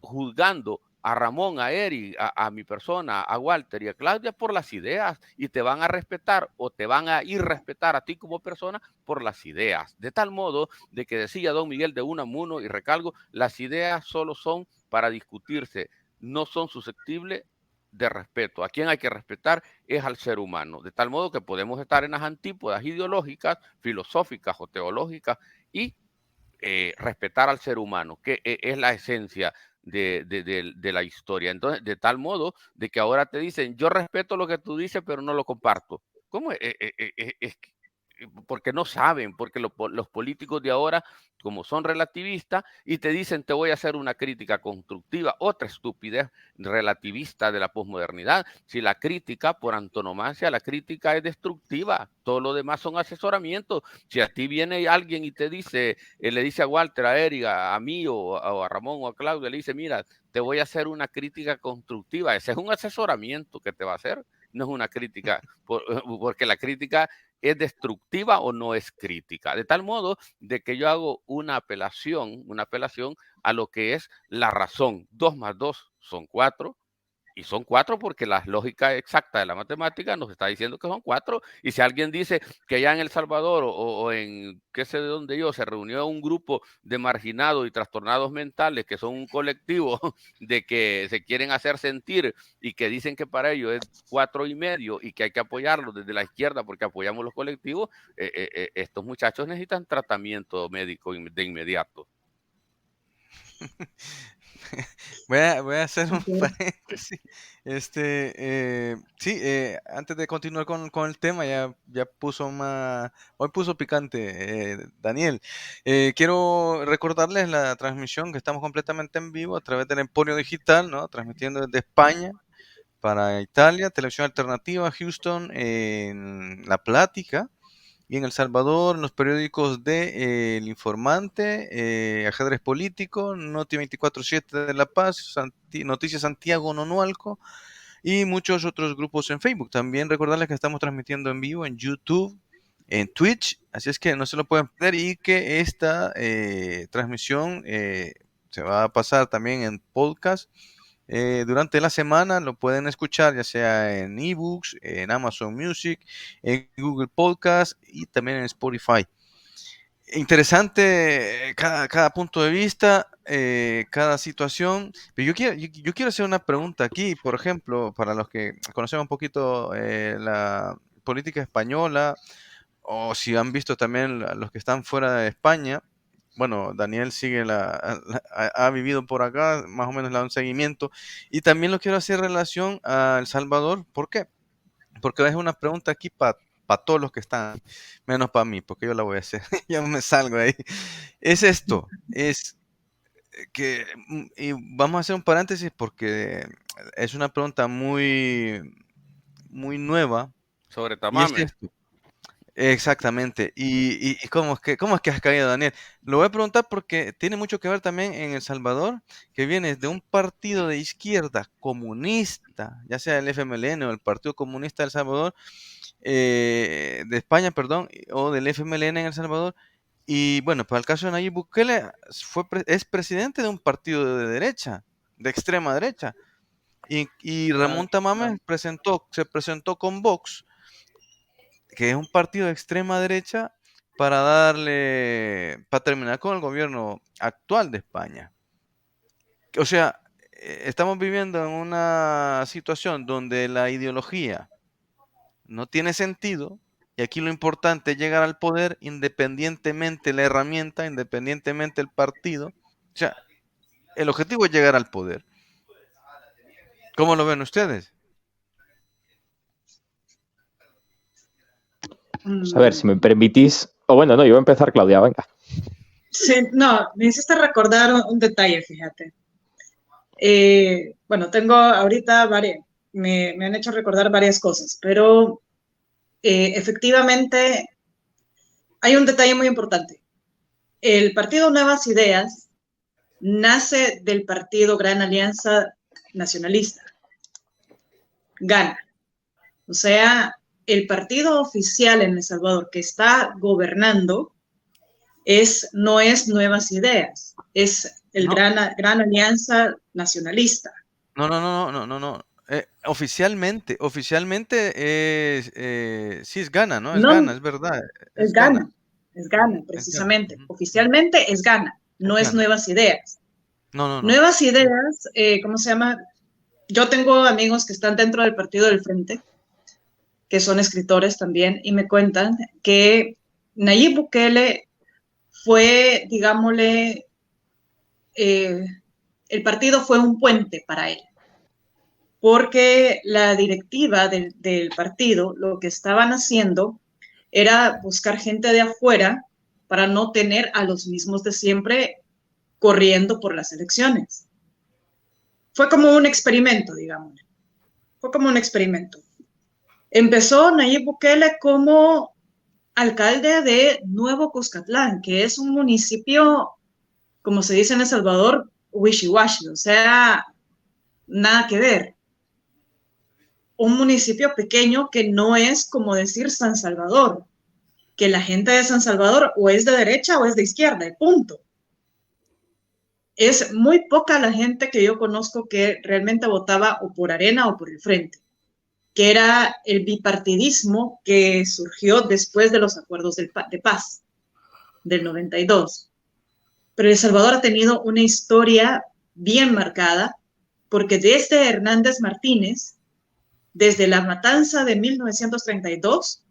S4: juzgando a Ramón, a Eric, a mi persona, a Walter y a Claudia por las ideas, y te van a respetar o te van a irrespetar a ti como persona por las ideas. De tal modo de que decía don Miguel de Unamuno, y recalco, las ideas solo son para discutirse, no son susceptibles de respeto. A quien hay que respetar es al ser humano. De tal modo que podemos estar en las antípodas ideológicas, filosóficas o teológicas y respetar al ser humano, que es la esencia de la historia. Entonces, de tal modo de que ahora te dicen, yo respeto lo que tú dices, pero no lo comparto. ¿Cómo es? Porque no saben, porque los políticos de ahora, como son relativistas, y te dicen, te voy a hacer una crítica constructiva, otra estupidez relativista de la posmodernidad. Si la crítica, por antonomasia, la crítica es destructiva, todo lo demás son asesoramientos. Si a ti viene alguien y te dice, le dice a Walter, a Eric, a mí o a Ramón o a Claudia, le dice, mira, te voy a hacer una crítica constructiva, ese es un asesoramiento que te va a hacer, no es una crítica, porque la crítica es destructiva o no es crítica. De tal modo de que yo hago una apelación a lo que es la razón. 2 más 2 son 4. Y son 4 porque la lógica exacta de la matemática nos está diciendo que son 4. Y si alguien dice que allá en El Salvador o en qué sé de dónde yo se reunió un grupo de marginados y trastornados mentales que son un colectivo de que se quieren hacer sentir y que dicen que para ellos es 4,5 y que hay que apoyarlos desde la izquierda porque apoyamos los colectivos, estos muchachos necesitan tratamiento médico de inmediato.
S1: Voy a hacer un paréntesis. Sí, antes de continuar con el tema, ya hoy puso picante Daniel. Quiero recordarles la transmisión que estamos completamente en vivo a través del Emporio Digital, ¿no? Transmitiendo desde España para Italia, Televisión Alternativa, Houston, en La Plática. Y en El Salvador, en los periódicos de El Informante, Ajedrez Político, Noti 24/7 de La Paz, Noticias Santiago Nonualco y muchos otros grupos en Facebook. También recordarles que estamos transmitiendo en vivo en YouTube, en Twitch, así es que no se lo pueden perder y que esta transmisión se va a pasar también en podcast. Durante la semana lo pueden escuchar ya sea en ebooks, en Amazon Music, en Google Podcast y también en Spotify. interesante cada punto de vista, cada situación. Pero yo quiero hacer una pregunta aquí, por ejemplo, para los que conocemos un poquito la política española, o si han visto también los que están fuera de España. Bueno, Daniel sigue ha vivido por acá, más o menos le da un seguimiento. Y también lo quiero hacer en relación a El Salvador. ¿Por qué? Porque es una pregunta aquí para todos los que están, menos para mí, porque yo la voy a hacer. Ya me salgo de ahí. Es esto, es que, y vamos a hacer un paréntesis porque es una pregunta muy, muy nueva.
S4: Sobre
S1: Y es
S4: Tamame.
S1: esto. Exactamente. ¿Y cómo es que has caído, Daniel? Lo voy a preguntar porque tiene mucho que ver también en El Salvador, que vienes de un partido de izquierda comunista, ya sea el FMLN o el Partido Comunista de El Salvador, de España, perdón, o del FMLN en El Salvador. Y bueno, para el caso de Nayib Bukele, es presidente de un partido de derecha, de extrema derecha. Y Ramón Tamame se presentó con Vox, que es un partido de extrema derecha, para terminar con el gobierno actual de España. O sea, estamos viviendo en una situación donde la ideología no tiene sentido, y aquí lo importante es llegar al poder independientemente la herramienta, independientemente el partido. O sea, el objetivo es llegar al poder. ¿Cómo lo ven ustedes?
S2: A ver, si me permitís, o bueno, no, yo voy a empezar, Claudia, venga.
S3: Sí, no, me hiciste recordar un detalle, fíjate. Bueno, tengo ahorita me han hecho recordar varias cosas, pero efectivamente hay un detalle muy importante. El partido Nuevas Ideas nace del partido Gran Alianza Nacionalista. Gana. O sea, el partido oficial en El Salvador que está gobernando no es Nuevas Ideas, es el
S1: No.
S3: Gran Alianza Nacionalista.
S1: No. Oficialmente sí es Gana, ¿no? Es
S3: No,
S1: Gana, es verdad.
S3: es
S1: Gana.
S3: Gana, precisamente. Oficialmente es Gana, no es
S1: Gana.
S3: Nuevas Ideas.
S1: No.
S3: Nuevas Ideas, ¿cómo se llama? Yo tengo amigos que están dentro del Partido del Frente, que son escritores también, y me cuentan que Nayib Bukele fue, digámosle, el partido fue un puente para él, porque la directiva del partido lo que estaban haciendo era buscar gente de afuera para no tener a los mismos de siempre corriendo por las elecciones. Fue como un experimento, digamos. Fue como un experimento. Empezó Nayib Bukele como alcalde de Nuevo Cuscatlán, que es un municipio, como se dice en El Salvador, wishy-washy, o sea, nada que ver. Un municipio pequeño que no es como decir San Salvador, que la gente de San Salvador o es de derecha o es de izquierda, y punto. Es muy poca la gente que yo conozco que realmente votaba o por Arena o por el Frente, que era el bipartidismo que surgió después de los acuerdos de paz del 92. Pero El Salvador ha tenido una historia bien marcada, porque desde Hernández Martínez, desde la matanza de 1932,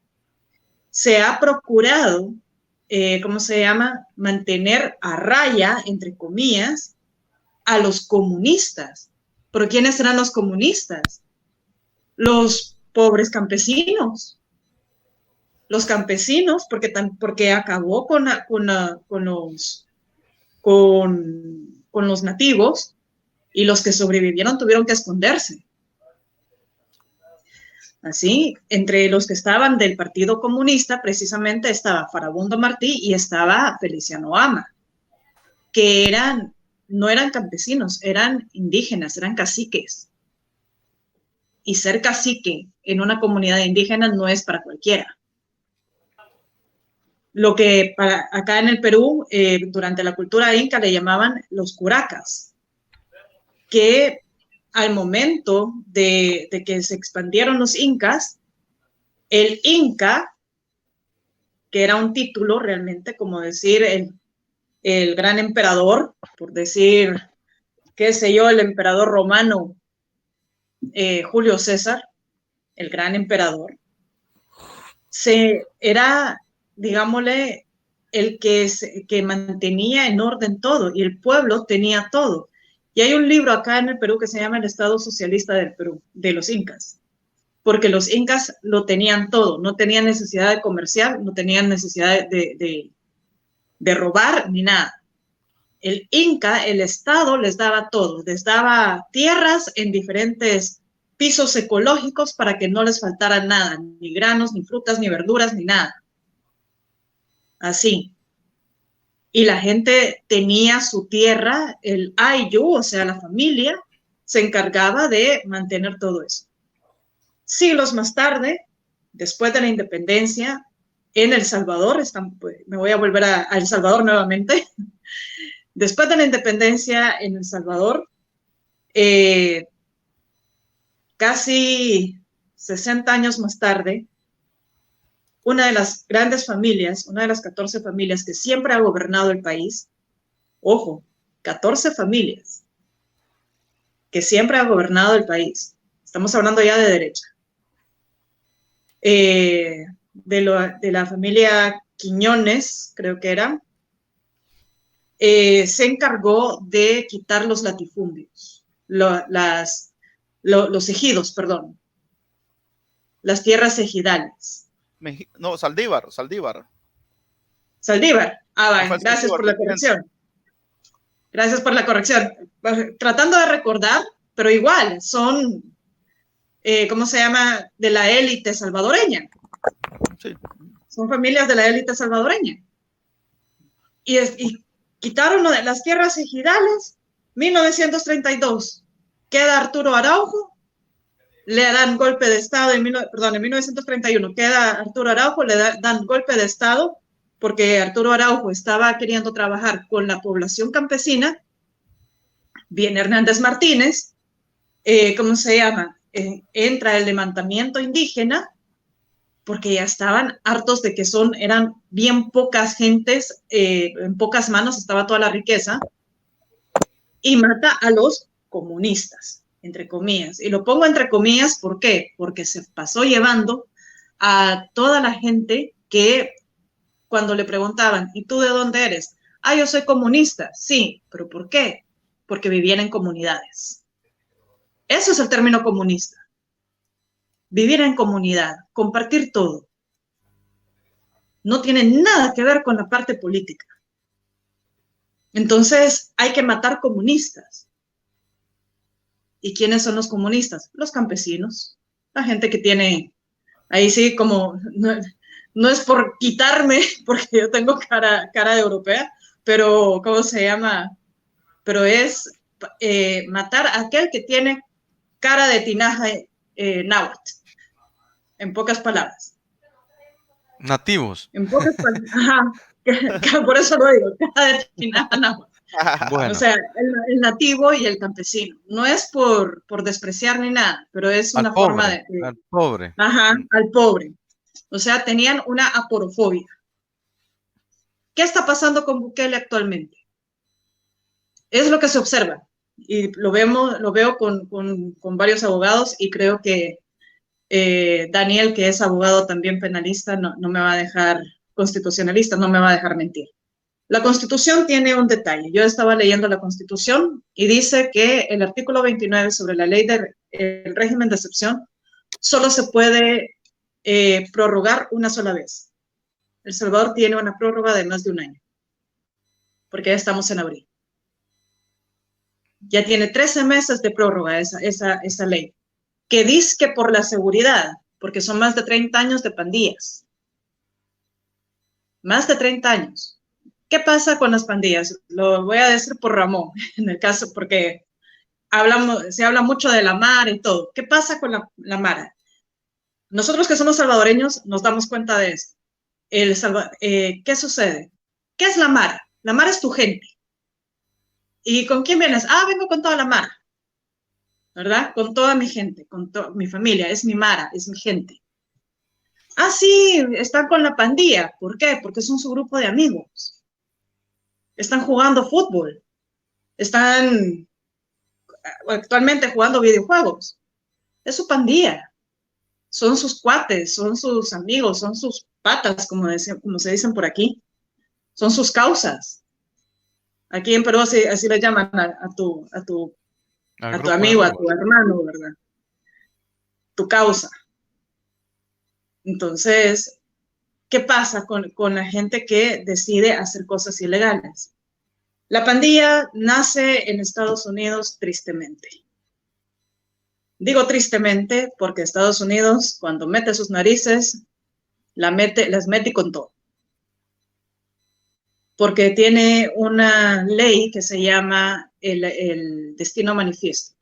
S3: se ha procurado, ¿cómo se llama?, mantener a raya, entre comillas, a los comunistas. ¿Pero quiénes eran los comunistas? Los pobres campesinos. Los campesinos, porque acabó con los nativos, y los que sobrevivieron tuvieron que esconderse. Así, entre los que estaban del Partido Comunista, precisamente estaba Farabundo Martí y estaba Feliciano Ama, que no eran campesinos, eran indígenas, eran caciques. Y ser cacique en una comunidad indígena no es para cualquiera. Lo que acá en el Perú, durante la cultura inca, le llamaban los curacas, que al momento de que se expandieron los incas, el inca que era un título realmente, como decir el gran emperador, por decir, qué sé yo, el emperador romano Julio César, el gran emperador, era, digámosle, el que mantenía en orden todo, y el pueblo tenía todo. Y hay un libro acá en el Perú que se llama El Estado Socialista del Perú, de los incas, porque los incas lo tenían todo, no tenían necesidad de comerciar, no tenían necesidad de robar ni nada. El Inca, el Estado les daba todo, les daba tierras en diferentes pisos ecológicos para que no les faltara nada, ni granos, ni frutas, ni verduras, ni nada. Así. Y la gente tenía su tierra, el Ayllu, o sea, la familia, se encargaba de mantener todo eso. Siglos más tarde, después de la independencia, en El Salvador, me voy a volver a El Salvador nuevamente, después de la independencia en El Salvador, casi 60 años más tarde, una de las grandes familias, una de las 14 familias que siempre ha gobernado el país, ojo, 14 familias que siempre ha gobernado el país, estamos hablando ya de derecha, de la familia Quiñones, creo que era, se encargó de quitar los latifundios, los ejidos, perdón, las tierras ejidales.
S5: No, Saldívar.
S3: Saldívar. Gracias por la corrección. Gracias por la corrección. Tratando de recordar, pero igual, son, ¿cómo se llama? De la élite salvadoreña.
S5: Sí.
S3: Son familias de la élite salvadoreña. Y quitaron las tierras ejidales, 1932. Queda Arturo Araujo, le dan golpe de Estado, en 1931, queda Arturo Araujo, dan golpe de Estado, porque Arturo Araujo estaba queriendo trabajar con la población campesina. Viene Hernández Martínez, ¿cómo se llama? Entra el levantamiento indígena, porque ya estaban hartos de que eran bien pocas gentes, en pocas manos estaba toda la riqueza, y mata a los comunistas, entre comillas. Y lo pongo entre comillas, ¿por qué? Porque se pasó llevando a toda la gente que cuando le preguntaban, ¿y tú de dónde eres? Yo soy comunista. Sí, ¿pero por qué? Porque vivían en comunidades. Eso es el término comunista. Vivir en comunidad, compartir todo. No tiene nada que ver con la parte política. Entonces, hay que matar comunistas. ¿Y quiénes son los comunistas? Los campesinos, la gente que tiene, ahí sí como, no es por quitarme, porque yo tengo cara de europea, pero ¿cómo se llama? Pero es matar a aquel que tiene cara de tinaja náhuatl, en pocas palabras.
S1: Nativos.
S3: En pocas palabras, ajá, por eso lo digo, cara de tinaja náhuatl.
S1: Bueno.
S3: O sea, el nativo y el campesino. No es por despreciar ni nada, pero es una forma de...
S1: Al pobre.
S3: Ajá, al pobre. O sea, tenían una aporofobia. ¿Qué está pasando con Bukele actualmente? Es lo que se observa. Y lo veo con varios abogados y creo que Daniel, que es abogado también penalista, no me va a dejar, constitucionalista, no me va a dejar mentir. La Constitución tiene un detalle. Yo estaba leyendo la Constitución y dice que el artículo 29 sobre la ley del régimen de excepción solo se puede prorrogar una sola vez. El Salvador tiene una prórroga de más de un año, porque ya estamos en abril. Ya tiene 13 meses de prórroga esa ley, que dice que por la seguridad, porque son más de 30 años de pandillas. Más de 30 años. ¿Qué pasa con las pandillas? Lo voy a decir por Ramón, en el caso, porque se habla mucho de la Mara y todo. ¿Qué pasa con la Mara? Nosotros que somos salvadoreños nos damos cuenta de esto. ¿Qué sucede? ¿Qué es la Mara? La Mara es tu gente. ¿Y con quién vienes? Vengo con toda la Mara, ¿verdad? Con toda mi gente, con mi familia, es mi Mara, es mi gente. Ah, sí, están con la pandilla. ¿Por qué? Porque son su grupo de amigos. Están jugando fútbol. Están actualmente jugando videojuegos. Es su pandilla. Son sus cuates, son sus amigos, son sus patas, como se dicen por aquí. Son sus causas. Aquí en Perú así le llaman a tu
S1: grupo de
S3: amigo, a
S1: amigos.
S3: tu hermano, ¿verdad? Tu causa. Entonces, ¿qué pasa con la gente que decide hacer cosas ilegales? La pandilla nace en Estados Unidos tristemente. Digo tristemente porque Estados Unidos, cuando mete sus narices, las mete con todo. Porque tiene una ley que se llama el Destino Manifiesto,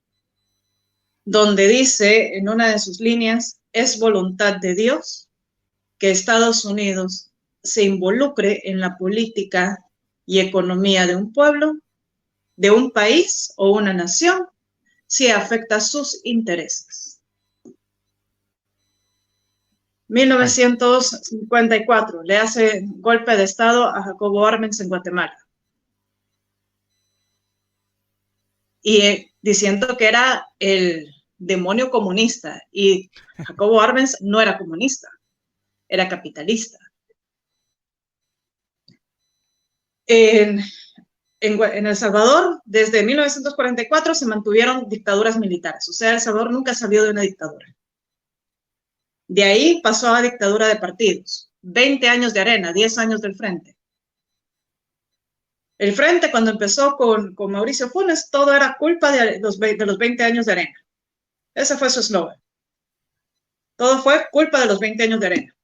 S3: donde dice en una de sus líneas, es voluntad de Dios que Estados Unidos se involucre en la política y economía de un pueblo, de un país o una nación, si afecta sus intereses. 1954, le hace golpe de Estado a Jacobo Arbenz en Guatemala. Y diciendo que era el demonio comunista, y Jacobo Arbenz no era comunista, era capitalista. En El Salvador, desde 1944 se mantuvieron dictaduras militares, o sea, El Salvador nunca salió de una dictadura. De ahí pasó a dictadura de partidos, 20 años de Arena, 10 años del Frente. El Frente, cuando empezó con Mauricio Funes, todo era culpa de los 20 años de Arena. Ese fue su eslogan. Todo fue culpa de los 20 años de Arena.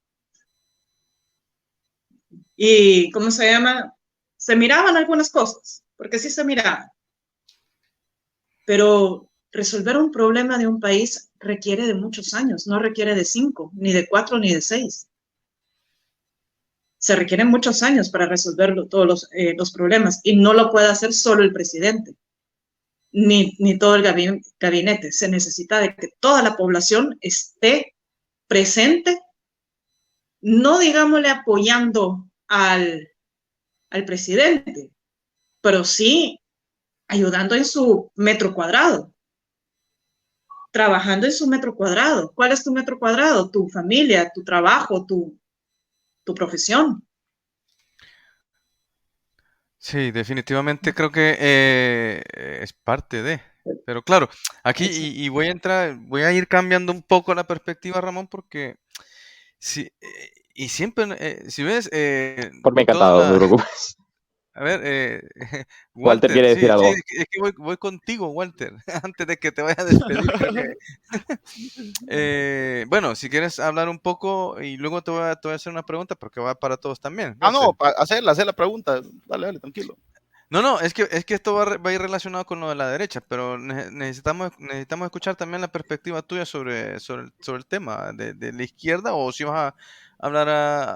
S3: Y, ¿cómo se llama? Se miraban algunas cosas, porque sí se miraban. Pero resolver un problema de un país requiere de muchos años, no requiere de 5, ni de 4, ni de 6. Se requieren muchos años para resolver todos los problemas, y no lo puede hacer solo el presidente, ni todo el gabinete. Se necesita de que toda la población esté presente, no digámosle apoyando al presidente, pero sí ayudando en su metro cuadrado, trabajando en su metro cuadrado. ¿Cuál es tu metro cuadrado? Tu familia, tu trabajo, tu profesión.
S1: Sí, definitivamente creo que es parte de. Pero claro, aquí y voy a ir cambiando un poco la perspectiva, Ramón, porque si siempre, si ves,
S2: Por mí encantado, no te preocupes.
S1: A ver,
S2: Walter quiere decir algo.
S1: es que voy contigo, Walter, antes de que te vaya a despedir. Bueno, si quieres hablar un poco y luego te voy a hacer una pregunta porque va para todos también.
S5: No, hacer la pregunta. Dale, tranquilo.
S1: No, es que esto va a ir relacionado con lo de la derecha, pero necesitamos escuchar también la perspectiva tuya sobre el tema de la izquierda, o si vas a hablar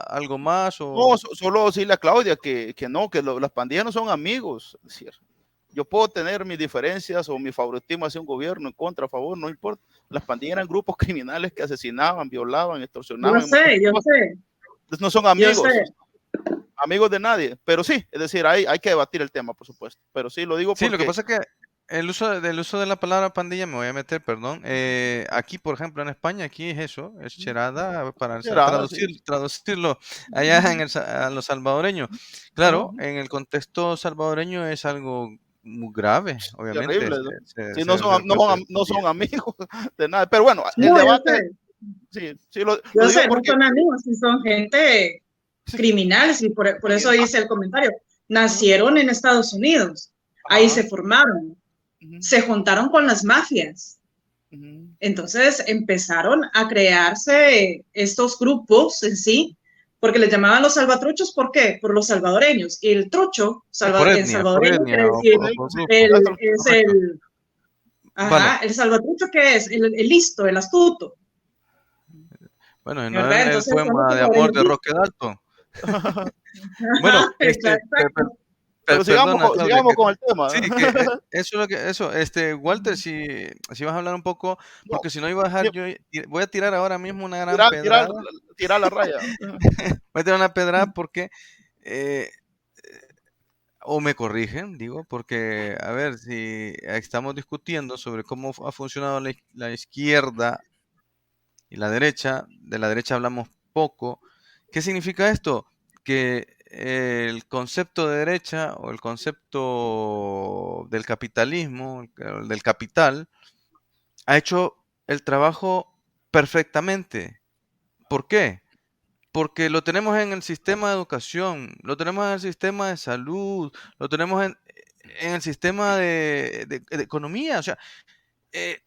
S1: algo más. O...
S5: No, solo decirle a Claudia que las pandillas no son amigos. Es decir, yo puedo tener mis diferencias o mi favoritismo hacia un gobierno, en contra, a favor, no importa. Las pandillas eran grupos criminales que asesinaban, violaban, extorsionaban.
S3: Yo sé.
S5: No son amigos. Amigos de nadie, pero sí, es decir, hay que debatir el tema, por supuesto, pero sí, lo digo porque...
S1: Sí, lo que pasa es que el uso de la palabra pandilla, me voy a meter, perdón, aquí, por ejemplo, en España, aquí es eso, es cherada, para traducirlo allá a los salvadoreños. Claro, en el contexto salvadoreño es algo muy grave, obviamente.
S5: Terrible, ¿no? No son amigos de nada, pero bueno, el debate...
S3: Yo sé, no son amigos, son gente... criminales, y por eso hice el comentario. Nacieron en Estados Unidos, ahí se formaron, se juntaron con las mafias. Entonces empezaron a crearse estos grupos en sí, porque les llamaban los salvatruchos. ¿Por qué? Por los salvadoreños. Y el trucho, el salvadoreño, quiere decir, el salvatrucho, ¿qué es? El listo, el astuto.
S1: Bueno, y no es el poema de amor de Roque Dalton. Bueno,
S5: Pero sigamos,
S1: perdona, Claudia,
S5: sigamos con el tema.
S1: sí, que eso es lo que, Walter, si vas a hablar un poco,
S5: No,
S1: porque si no iba a dejar,
S5: sí,
S1: yo voy a tirar ahora mismo una gran pedrada,
S5: tirar la raya.
S1: voy a tirar una pedrada porque, eh, o me corrigen, digo, porque, a ver, si estamos discutiendo sobre cómo ha funcionado la izquierda y la derecha, de la derecha hablamos poco. ¿Qué significa esto? Que el concepto de derecha o el concepto del capitalismo, del capital, ha hecho el trabajo perfectamente. ¿Por qué? Porque lo tenemos en el sistema de educación, lo tenemos en el sistema de salud, lo tenemos en el sistema de economía. O sea, eh,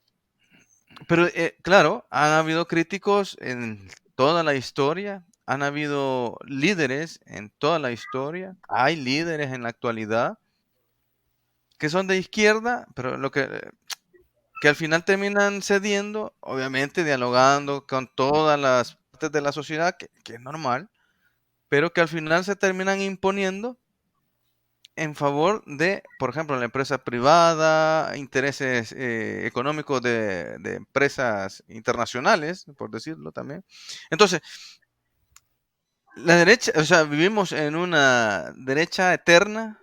S1: pero claro, han habido críticos en toda la historia, han habido líderes en toda la historia, hay líderes en la actualidad que son de izquierda, pero que al final terminan cediendo, obviamente dialogando con todas las partes de la sociedad, que es normal, pero que al final se terminan imponiendo en favor de, por ejemplo, la empresa privada, intereses económicos de empresas internacionales, por decirlo también. Entonces, la derecha, o sea, vivimos en una derecha eterna,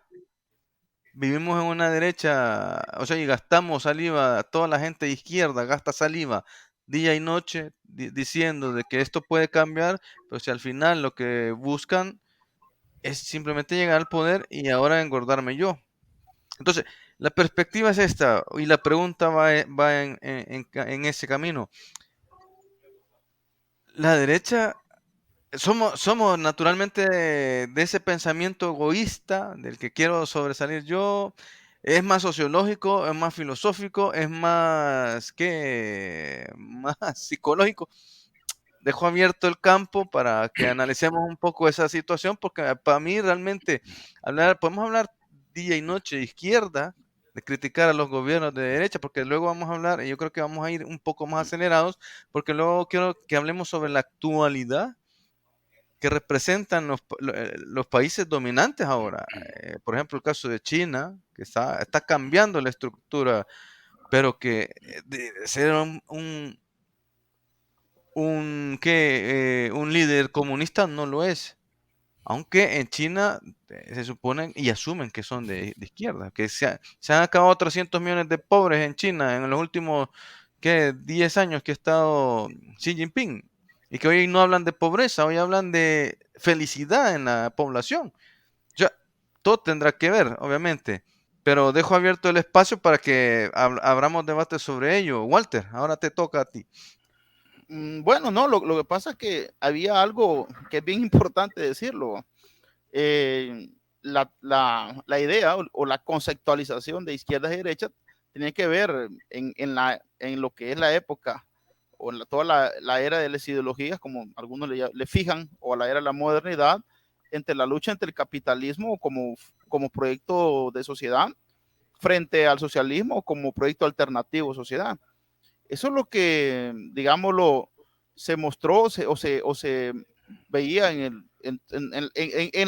S1: vivimos en una derecha, o sea, y gastamos saliva, toda la gente de izquierda gasta saliva día y noche diciendo de que esto puede cambiar, pero si al final lo que buscan es simplemente llegar al poder y ahora engordarme yo. Entonces, la perspectiva es esta, y la pregunta va en ese camino. La derecha, somos naturalmente de ese pensamiento egoísta, del que quiero sobresalir yo, es más sociológico, es más filosófico, es más psicológico. Dejo abierto el campo para que analicemos un poco esa situación, porque para mí realmente podemos hablar día y noche de izquierda, de criticar a los gobiernos de derecha, porque luego vamos a hablar, y yo creo que vamos a ir un poco más acelerados, porque luego quiero que hablemos sobre la actualidad que representan los países dominantes ahora. Por ejemplo, el caso de China, que está cambiando la estructura, pero que de ser un líder comunista no lo es. Aunque en China se suponen y asumen que son de izquierda, que se han acabado 300 millones de pobres en China en los últimos 10 años que ha estado Xi Jinping, y que hoy no hablan de pobreza, hoy hablan de felicidad en la población. O sea, todo tendrá que ver, obviamente, pero dejo abierto el espacio para que abramos debate sobre ello. Walter, ahora te toca a ti.
S5: Bueno, no, lo que pasa es que había algo que es bien importante decirlo. La idea o la conceptualización de izquierdas y derechas tiene que ver en lo que es la época o toda la era de las ideologías, como algunos le fijan, o a la era de la modernidad, entre la lucha entre el capitalismo como proyecto de sociedad frente al socialismo como proyecto alternativo de sociedad. Eso es lo que, digámoslo, se mostró o se veía en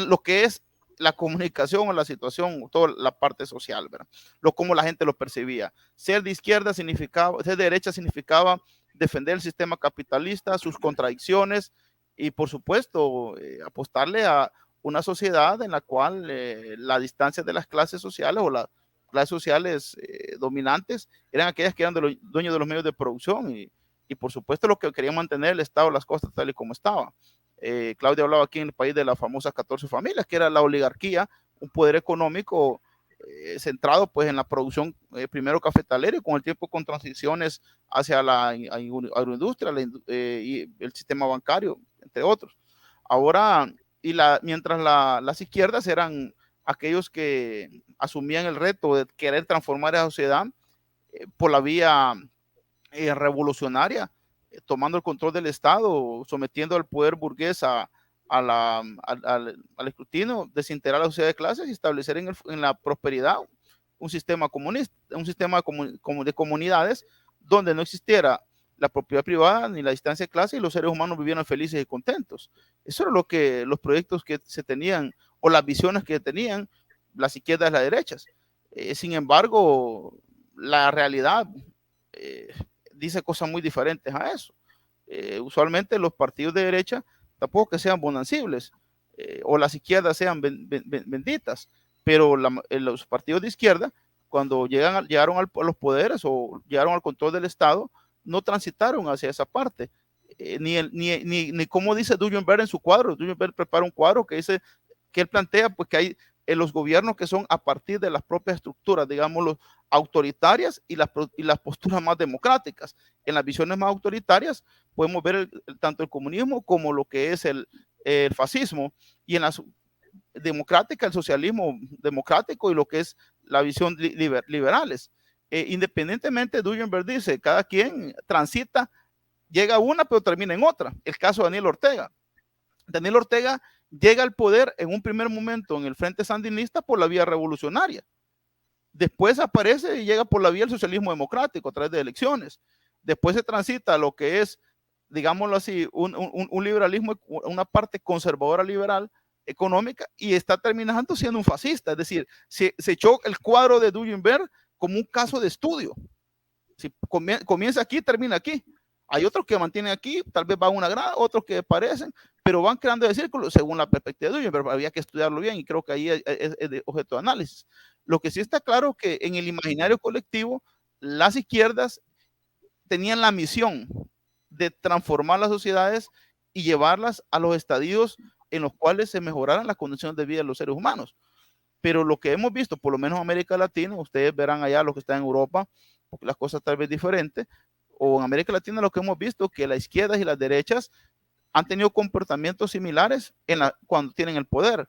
S5: lo que es la comunicación o la situación, toda la parte social, ¿verdad? Cómo la gente lo percibía. Ser de izquierda significaba, ser de derecha significaba defender el sistema capitalista, sus contradicciones y, por supuesto, apostarle a una sociedad en la cual la distancia de las clases sociales o las clases sociales dominantes eran aquellas que eran dueños de los medios de producción y por supuesto lo que querían mantener el Estado de las costas tal y como estaba. Claudia hablaba aquí en el país de las famosas 14 familias, que era la oligarquía, un poder económico centrado pues en la producción primero cafetalera y con el tiempo con transiciones hacia la agroindustria y el sistema bancario, entre otros. Ahora, mientras las izquierdas eran aquellos que asumían el reto de querer transformar a la sociedad por la vía revolucionaria, tomando el control del Estado, sometiendo al poder burgués al escrutinio, desintegrar la sociedad de clases y establecer en la prosperidad un sistema comunista, un sistema de comunidades donde no existiera la propiedad privada ni la distancia de clase y los seres humanos vivieran felices y contentos. Eso era lo que los proyectos que se tenían o las visiones que tenían las izquierdas y las derechas. Sin embargo, la realidad dice cosas muy diferentes a eso. Usualmente los partidos de derecha tampoco que sean bonancibles, o las izquierdas sean benditas, pero los partidos de izquierda, cuando llegaron a los poderes o llegaron al control del Estado, no transitaron hacia esa parte. Ni como dice Duyenberg en su cuadro. Duyenberg prepara un cuadro que dice, que él plantea pues que hay los gobiernos que son a partir de las propias estructuras, digamos, autoritarias y las posturas más democráticas. En las visiones más autoritarias podemos ver tanto el comunismo como lo que es el fascismo, y en las democráticas, el socialismo democrático y lo que es la visión liberales. Independientemente, Duyenberg dice, cada quien transita, llega a una pero termina en otra. El caso de Daniel Ortega. Daniel Ortega llega al poder en un primer momento en el Frente Sandinista por la vía revolucionaria. Después aparece y llega por la vía del socialismo democrático a través de elecciones. Después se transita a lo que es, digámoslo así, un liberalismo, una parte conservadora liberal económica, y está terminando siendo un fascista. Es decir, se echó el cuadro de Duyenberg como un caso de estudio. Si comienza aquí, termina aquí. Hay otros que mantienen aquí, tal vez va a una grada, otros que parecen, pero van creando de círculo según la perspectiva de Duyenberg. Había que estudiarlo bien y creo que ahí es de objeto de análisis. Lo que sí está claro es que en el imaginario colectivo, las izquierdas tenían la misión de transformar las sociedades y llevarlas a los estadios en los cuales se mejoraran las condiciones de vida de los seres humanos. Pero lo que hemos visto, por lo menos en América Latina, ustedes verán allá los que están en Europa, porque las cosas tal vez diferentes, o en América Latina lo que hemos visto, que las izquierdas y las derechas han tenido comportamientos similares cuando tienen el poder.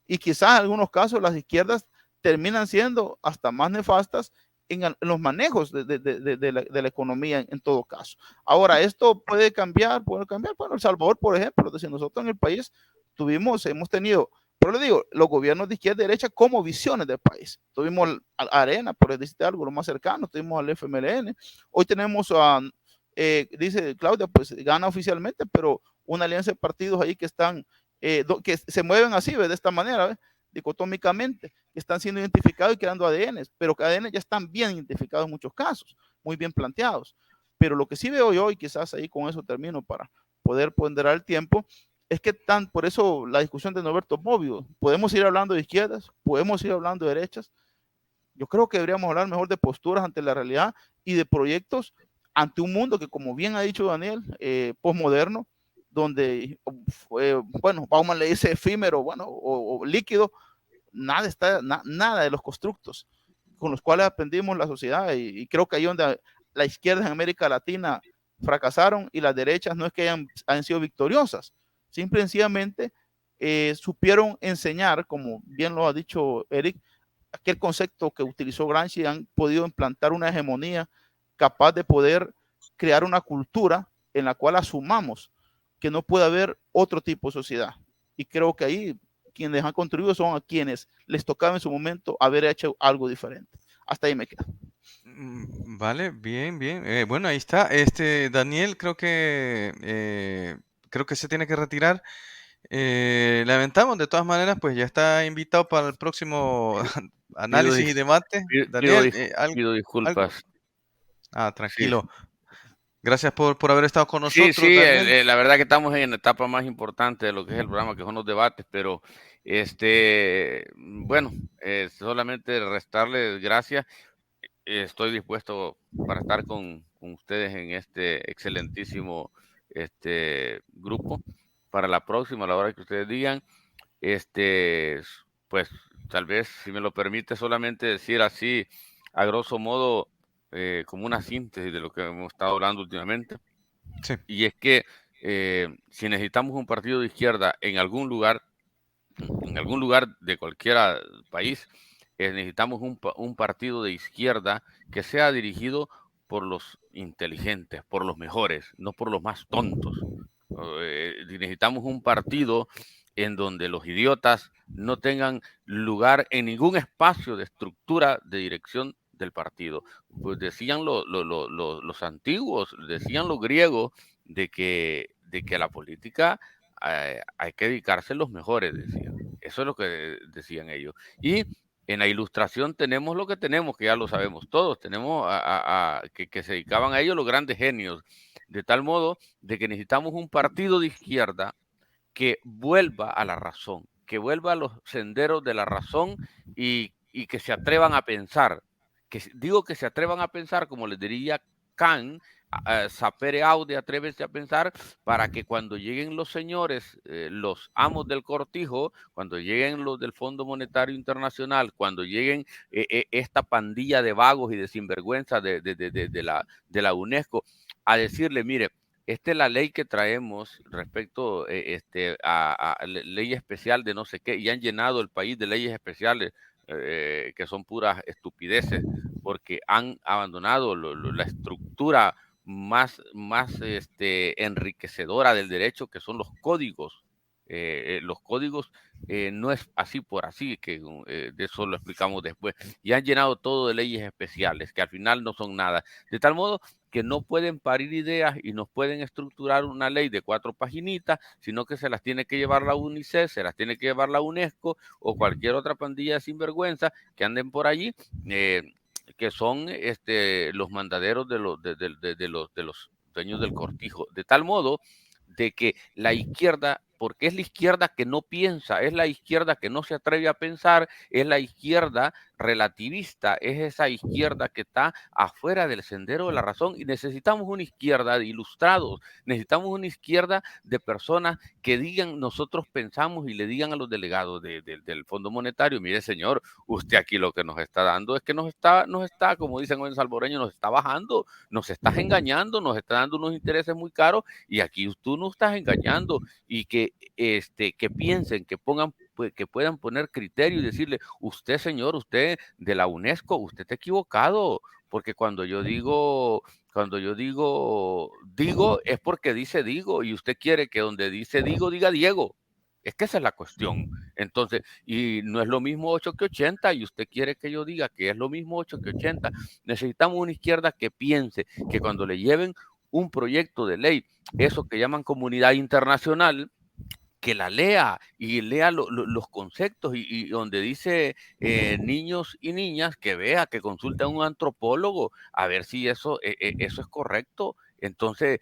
S5: Y quizás en algunos casos las izquierdas terminan siendo hasta más nefastas en los manejos de la economía en todo caso. Ahora, esto puede cambiar. Bueno, El Salvador, por ejemplo, es decir, nosotros en el país hemos tenido, pero le digo, los gobiernos de izquierda y derecha como visiones del país. Tuvimos a Arena, por decirte algo, lo más cercano, tuvimos al FMLN, hoy tenemos dice Claudia, pues gana oficialmente, pero una alianza de partidos ahí que están, que se mueven así, de esta manera, ¿ves? Dicotómicamente, que están siendo identificados y creando ADNs, pero que ADN ya están bien identificados en muchos casos, muy bien planteados. Pero lo que sí veo yo, y quizás ahí con eso termino para poder ponderar el tiempo, es que por eso la discusión de Norberto Bobbio, podemos ir hablando de izquierdas, podemos ir hablando de derechas. Yo creo que deberíamos hablar mejor de posturas ante la realidad y de proyectos ante un mundo que, como bien ha dicho Daniel, posmoderno, donde, bueno, Bauman le dice efímero, bueno, o líquido, nada de los constructos con los cuales aprendimos la sociedad, y creo que ahí donde la izquierda en América Latina fracasaron y las derechas no es que hayan sido victoriosas, simple y sencillamente supieron enseñar, como bien lo ha dicho Eric, aquel concepto que utilizó Gramsci, han podido implantar una hegemonía capaz de poder crear una cultura en la cual asumamos que no puede haber otro tipo de sociedad. Y creo que ahí quienes han contribuido son a quienes les tocaba en su momento haber hecho algo diferente. Hasta ahí me quedo.
S1: Vale, bien, bien. Bueno, ahí está. Daniel, creo que se tiene que retirar. Lamentamos, de todas maneras, pues ya está invitado para el próximo análisis y debate. Daniel,
S4: pido disculpas.
S1: Tranquilo. Sí. Gracias por haber estado con nosotros.
S4: Sí, la verdad que estamos en la etapa más importante de lo que es el programa, que son los debates, pero bueno, solamente restarles gracias. Estoy dispuesto para estar con ustedes en este excelentísimo grupo para la próxima, a la hora que ustedes digan. Pues tal vez, si me lo permite, solamente decir así, a grosso modo, como una síntesis de lo que hemos estado hablando últimamente.
S1: Sí.
S4: Y es que si necesitamos un partido de izquierda en algún lugar de cualquier país, necesitamos un partido de izquierda que sea dirigido por los inteligentes, por los mejores, no por los más tontos. Necesitamos un partido en donde los idiotas no tengan lugar en ningún espacio de estructura de dirección del partido. Pues decían los antiguos, decían los griegos, de que la política hay que dedicarse a los mejores, decían. Eso es lo que decían ellos. Y en la ilustración tenemos lo que tenemos, que ya lo sabemos todos. Tenemos que se dedicaban a ello los grandes genios, de tal modo de que necesitamos un partido de izquierda que vuelva a la razón, que vuelva a los senderos de la razón y que se atrevan a pensar. Digo que se atrevan a pensar, como les diría Kant, sapere aude, atrévese a pensar, para que cuando lleguen los señores, los amos del cortijo, cuando lleguen los del Fondo Monetario Internacional, cuando lleguen esta pandilla de vagos y de sinvergüenza de la UNESCO, a decirle, mire, esta es la ley que traemos respecto a ley especial de no sé qué, y han llenado el país de leyes especiales que son puras estupideces, porque han abandonado la estructura más enriquecedora del derecho, que son los códigos. Los códigos no es así por así, que de eso lo explicamos después, y han llenado todo de leyes especiales, que al final no son nada, de tal modo que no pueden parir ideas y no pueden estructurar una ley de 4 paginitas, sino que se las tiene que llevar la UNICEF, se las tiene que llevar la UNESCO o cualquier otra pandilla de sinvergüenza que anden por allí, que son los mandaderos de los dueños del cortijo, de tal modo de que la izquierda, porque es la izquierda que no piensa, es la izquierda que no se atreve a pensar, es la izquierda relativista, es esa izquierda que está afuera del sendero de la razón, y necesitamos una izquierda de ilustrados, necesitamos una izquierda de personas que digan, nosotros pensamos, y le digan a los delegados del Fondo Monetario, mire señor, usted aquí lo que nos está dando es que nos está, como dicen en salvoreño, nos está bajando, nos estás engañando, nos está dando unos intereses muy caros, y aquí tú no estás engañando, y que piensen, que pongan, que puedan poner criterio y decirle, usted señor, usted de la UNESCO, usted está equivocado, porque cuando yo digo es porque dice digo, y usted quiere que donde dice digo, diga Diego. Es que esa es la cuestión. Entonces, y no es lo mismo 8 que 80, y usted quiere que yo diga que es lo mismo 8 que 80. Necesitamos una izquierda que piense, que cuando le lleven un proyecto de ley, eso que llaman comunidad internacional, que la lea y lea los conceptos, y donde dice niños y niñas, que vea, que consulte a un antropólogo a ver si eso es correcto. Entonces,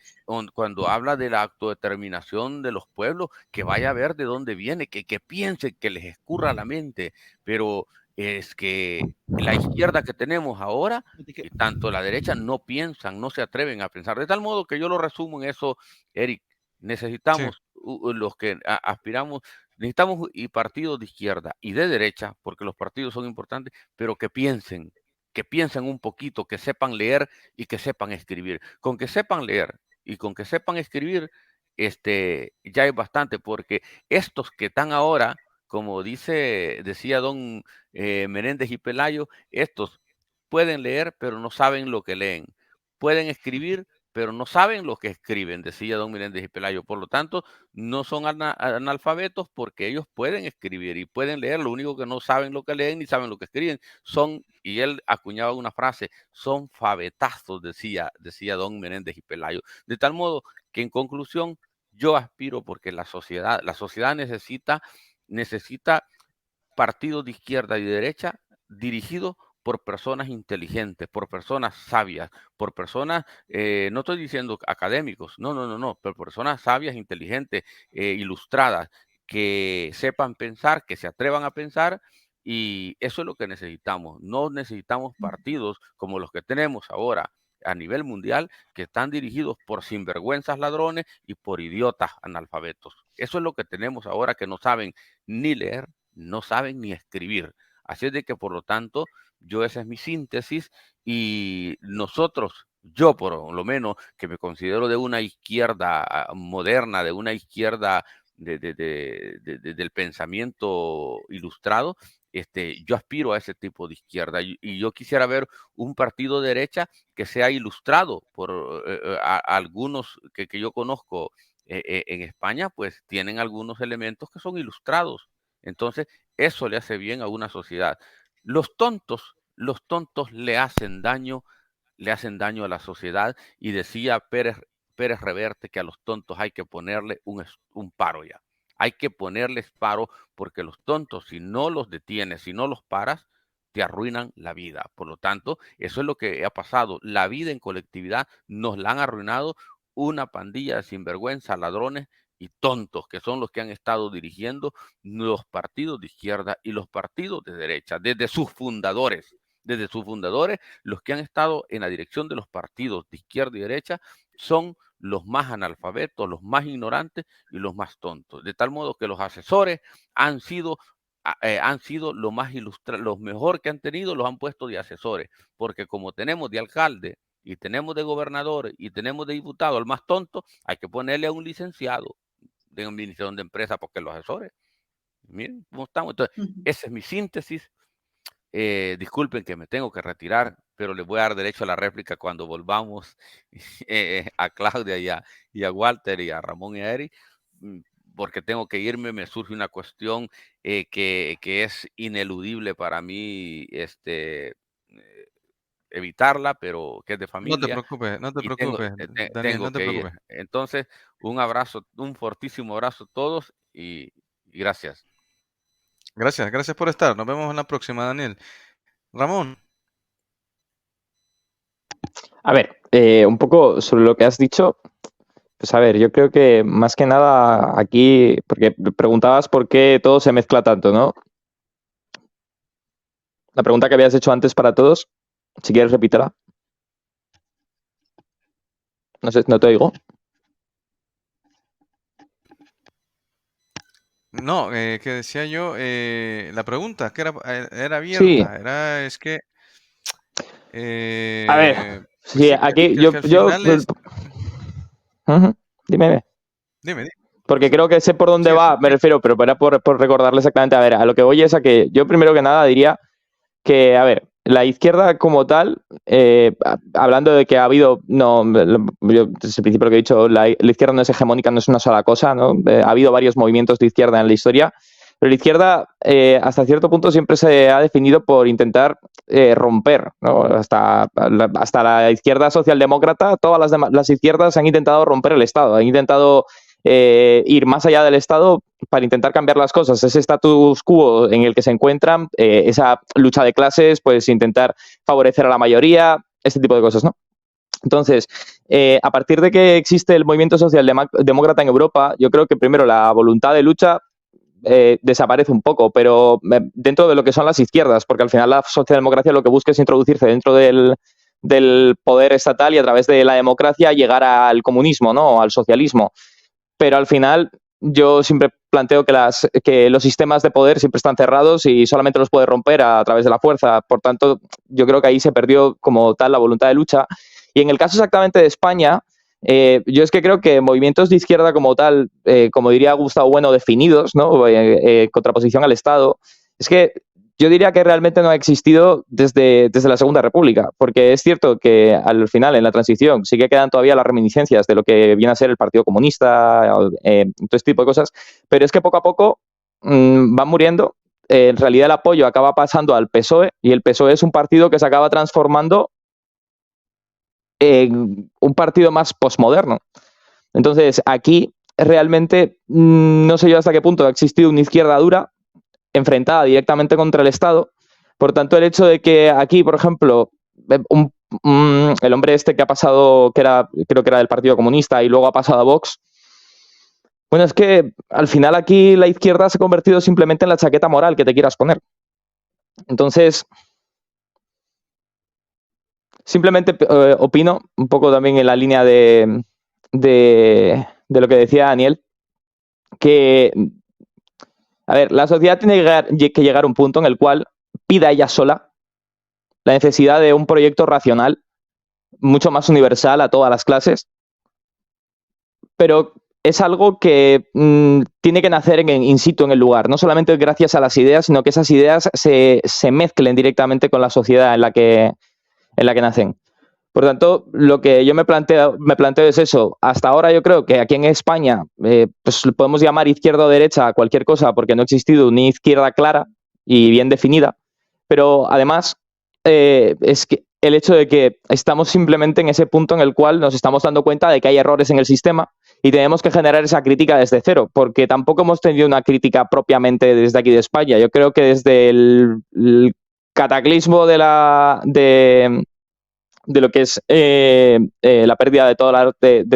S4: cuando habla de la autodeterminación de los pueblos, que vaya a ver de dónde viene, que piense, que les escurra la mente. Pero es que la izquierda que tenemos ahora, y tanto la derecha, no piensan, no se atreven a pensar. De tal modo que yo lo resumo en eso, Eric. Necesitamos los que aspiramos, necesitamos y partidos de izquierda y de derecha, porque los partidos son importantes, pero que piensen un poquito, que sepan leer y que sepan escribir. Con que sepan leer y con que sepan escribir, ya es bastante, porque estos que están ahora, como decía don Menéndez y Pelayo, estos pueden leer, pero no saben lo que leen. Pueden escribir, pero no saben lo que escriben, decía don Menéndez y Pelayo. Por lo tanto, no son analfabetos, porque ellos pueden escribir y pueden leer, lo único que no saben lo que leen ni saben lo que escriben. Y él acuñaba una frase, son fabetazos, decía don Menéndez y Pelayo. De tal modo que, en conclusión, yo aspiro porque la sociedad necesita partidos de izquierda y de derecha dirigidos por personas inteligentes, por personas sabias, por personas, no estoy diciendo académicos, no, pero personas sabias, inteligentes, ilustradas, que sepan pensar, que se atrevan a pensar, y eso es lo que necesitamos. No necesitamos partidos como los que tenemos ahora a nivel mundial, que están dirigidos por sinvergüenzas ladrones y por idiotas analfabetos. Eso es lo que tenemos ahora, que no saben ni leer, no saben ni escribir. Así es de que, por lo tanto, esa es mi síntesis, y yo por lo menos, que me considero de una izquierda moderna, de una izquierda del pensamiento ilustrado, yo aspiro a ese tipo de izquierda, y yo quisiera ver un partido de derecha que sea ilustrado por algunos que yo conozco en España, pues tienen algunos elementos que son ilustrados. Entonces, eso le hace bien a una sociedad. Los tontos le hacen daño a la sociedad, y decía Pérez Reverte que a los tontos hay que ponerle un paro ya. Hay que ponerles paro, porque los tontos, si no los detienes, si no los paras, te arruinan la vida. Por lo tanto, eso es lo que ha pasado. La vida en colectividad nos la han arruinado una pandilla de sinvergüenza, ladrones y tontos, que son los que han estado dirigiendo los partidos de izquierda y los partidos de derecha, desde sus fundadores. Desde sus fundadores, los que han estado en la dirección de los partidos de izquierda y derecha son los más analfabetos, los más ignorantes y los más tontos. De tal modo que los asesores han sido lo más los mejor que han tenido, los han puesto de asesores, porque como tenemos de alcalde y tenemos de gobernador y tenemos de diputado al más tonto, hay que ponerle a un licenciado de administración de empresa porque los asesores. Miren cómo estamos. Entonces, esa es mi síntesis. Disculpen que me tengo que retirar, pero les voy a dar derecho a la réplica cuando volvamos a Claudia y a Walter y a Ramón y a Eric, porque tengo que irme. Me surge una cuestión que es ineludible para mí evitarla, pero que es de familia.
S1: No te preocupes, Daniel, no te preocupes.
S4: Entonces, un abrazo, un fortísimo abrazo a todos y gracias.
S1: Gracias por estar. Nos vemos en la próxima, Daniel. Ramón.
S2: A ver, un poco sobre lo que has dicho. Pues a ver, yo creo que más que nada aquí, porque preguntabas por qué todo se mezcla tanto, ¿no? La pregunta que habías hecho antes para todos, si quieres repítela. No sé, no te oigo.
S1: No, que decía yo, la pregunta que era abierta,
S2: Sí.
S1: es que...
S2: a ver, sí,
S1: sí,
S2: aquí
S1: que
S2: yo...
S1: al final es...
S2: Dime.
S1: Dime.
S2: Porque creo que sé por dónde va, me refiero, pero era por recordarle exactamente. A ver, a lo que voy es a que yo primero que nada diría que, a ver, la izquierda como tal, hablando de que ha habido, no, yo desde el principio lo que he dicho, la izquierda no es hegemónica, no es una sola cosa, ¿no? Ha habido varios movimientos de izquierda en la historia, pero la izquierda hasta cierto punto siempre se ha definido por intentar romper, ¿no? Hasta la izquierda socialdemócrata, todas las izquierdas han intentado romper el Estado, han intentado ir más allá del Estado para intentar cambiar las cosas, ese status quo en el que se encuentran, esa lucha de clases, pues intentar favorecer a la mayoría, este tipo de cosas, ¿no? Entonces, a partir de que existe el movimiento socialdemócrata en Europa, yo creo que primero la voluntad de lucha desaparece un poco, pero dentro de lo que son las izquierdas, porque al final la socialdemocracia lo que busca es introducirse dentro del poder estatal y a través de la democracia llegar al comunismo, ¿no? O al socialismo. Pero al final yo siempre planteo que los sistemas de poder siempre están cerrados y solamente los puede romper a través de la fuerza. Por tanto, yo creo que ahí se perdió como tal la voluntad de lucha. Y en el caso exactamente de España, yo es que creo que movimientos de izquierda como tal, como diría Gustavo Bueno, definidos, ¿no? Contraposición al Estado, es que yo diría que realmente no ha existido desde la Segunda República, porque es cierto que al final, en la transición, sí que quedan todavía las reminiscencias de lo que viene a ser el Partido Comunista, todo este tipo de cosas, pero es que poco a poco van muriendo. En realidad el apoyo acaba pasando al PSOE y el PSOE es un partido que se acaba transformando en un partido más posmoderno. Entonces, aquí realmente no sé yo hasta qué punto ha existido una izquierda dura enfrentada directamente contra el Estado. Por tanto, el hecho de que aquí, por ejemplo, el hombre este que ha pasado, creo que era del Partido Comunista y luego ha pasado a Vox, bueno, es que al final aquí la izquierda se ha convertido simplemente en la chaqueta moral que te quieras poner. Entonces, simplemente opino un poco también en la línea de lo que decía Daniel, que, a ver, la sociedad tiene que llegar a un punto en el cual pida ella sola la necesidad de un proyecto racional mucho más universal a todas las clases, pero es algo que tiene que nacer in situ en el lugar, no solamente gracias a las ideas, sino que esas ideas se mezclen directamente con la sociedad en la que nacen. Por tanto, lo que yo me planteo es eso. Hasta ahora yo creo que aquí en España pues podemos llamar izquierda o derecha a cualquier cosa porque no ha existido una izquierda clara y bien definida, pero además es que el hecho de que estamos simplemente en ese punto en el cual nos estamos dando cuenta de que hay errores en el sistema y tenemos que generar esa crítica desde cero, porque tampoco hemos tenido una crítica propiamente desde aquí de España. Yo creo que desde el cataclismo de lo que es la pérdida de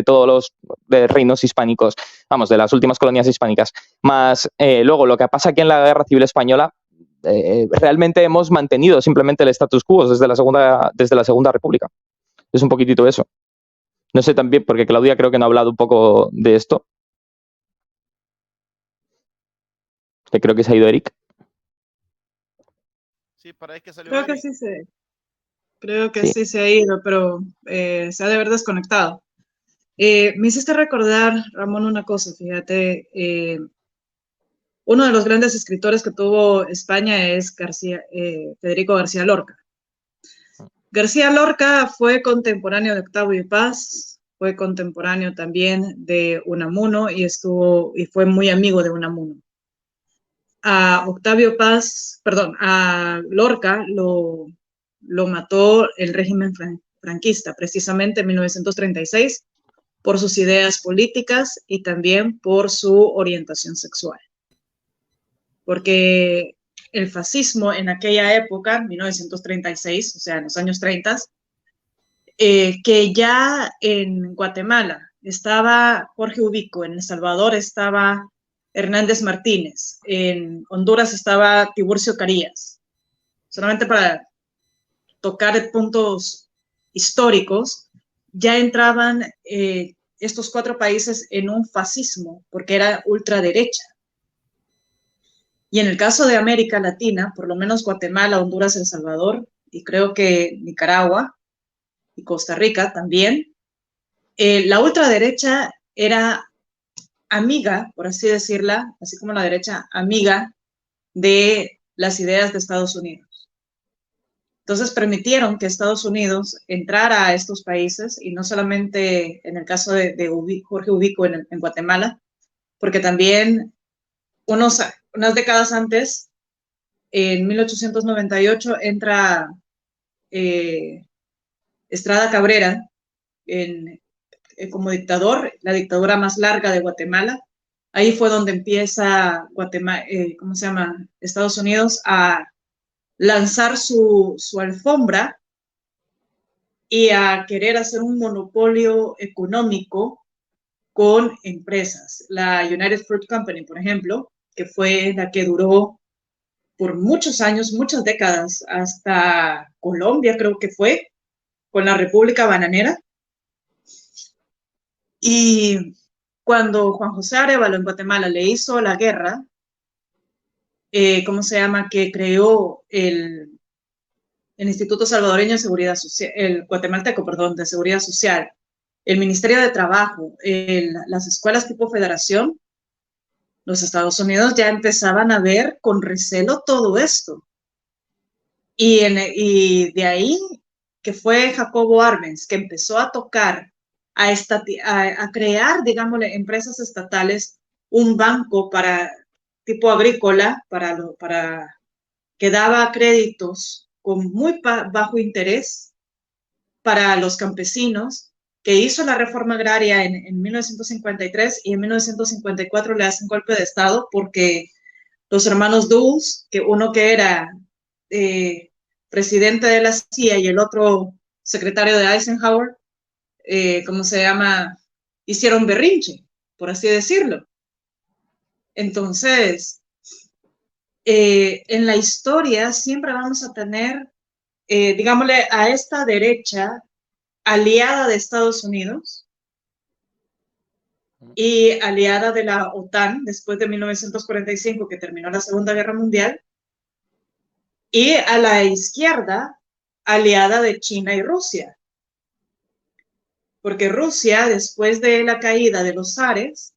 S2: todos los reinos hispánicos, vamos, de las últimas colonias hispánicas, más luego lo que pasa aquí en la Guerra Civil Española, realmente hemos mantenido simplemente el status quo desde la Segunda República. Es un poquitito eso. No sé también, porque Claudia creo que no ha hablado un poco de esto. Que creo que se ha ido Eric.
S5: Sí, para ahí que salió
S3: Creo que
S5: Eric.
S3: sí se ha ido, pero se ha de haber desconectado. Me hiciste recordar, Ramón, una cosa, fíjate. Uno de los grandes escritores que tuvo España es Federico García Lorca. García Lorca fue contemporáneo de Octavio Paz, fue contemporáneo también de Unamuno y fue muy amigo de Unamuno. A Lorca lo mató el régimen franquista, precisamente en 1936, por sus ideas políticas y también por su orientación sexual. Porque el fascismo en aquella época, 1936, o sea, en los años 30, que ya en Guatemala estaba Jorge Ubico, en El Salvador estaba Hernández Martínez, en Honduras estaba Tiburcio Carías. Solamente para tocar puntos históricos, ya entraban estos 4 países en un fascismo, porque era ultraderecha. Y en el caso de América Latina, por lo menos Guatemala, Honduras, El Salvador, y creo que Nicaragua y Costa Rica también, la ultraderecha era amiga, por así decirla, así como la derecha, amiga de las ideas de Estados Unidos. Entonces permitieron que Estados Unidos entrara a estos países, y no solamente en el caso de Jorge Ubico en Guatemala, porque también unas décadas antes, en 1898, entra Estrada Cabrera como dictador, la dictadura más larga de Guatemala. Ahí fue donde empieza Estados Unidos a lanzar su alfombra y a querer hacer un monopolio económico con empresas. La United Fruit Company, por ejemplo, que fue la que duró por muchos años, muchas décadas, hasta Colombia creo que fue, con la República Bananera. Y cuando Juan José Arévalo en Guatemala le hizo la guerra, que creó el Instituto Salvadoreño de Seguridad Social, el guatemalteco, perdón, de Seguridad Social, el Ministerio de Trabajo, las escuelas tipo federación, los Estados Unidos ya empezaban a ver con recelo todo esto. Y de ahí que fue Jacobo Arbenz, que empezó a tocar, a crear, digámosle, empresas estatales, un banco tipo agrícola, para que daba créditos con muy bajo interés para los campesinos, que hizo la reforma agraria en 1953, y en 1954 le hacen golpe de Estado porque los hermanos Dulles, uno que era presidente de la CIA y el otro secretario de Eisenhower, hicieron berrinche, por así decirlo. Entonces, en la historia siempre vamos a tener, digámosle, a esta derecha aliada de Estados Unidos y aliada de la OTAN después de 1945, que terminó la Segunda Guerra Mundial, y a la izquierda aliada de China y Rusia. Porque Rusia, después de la caída de los zares,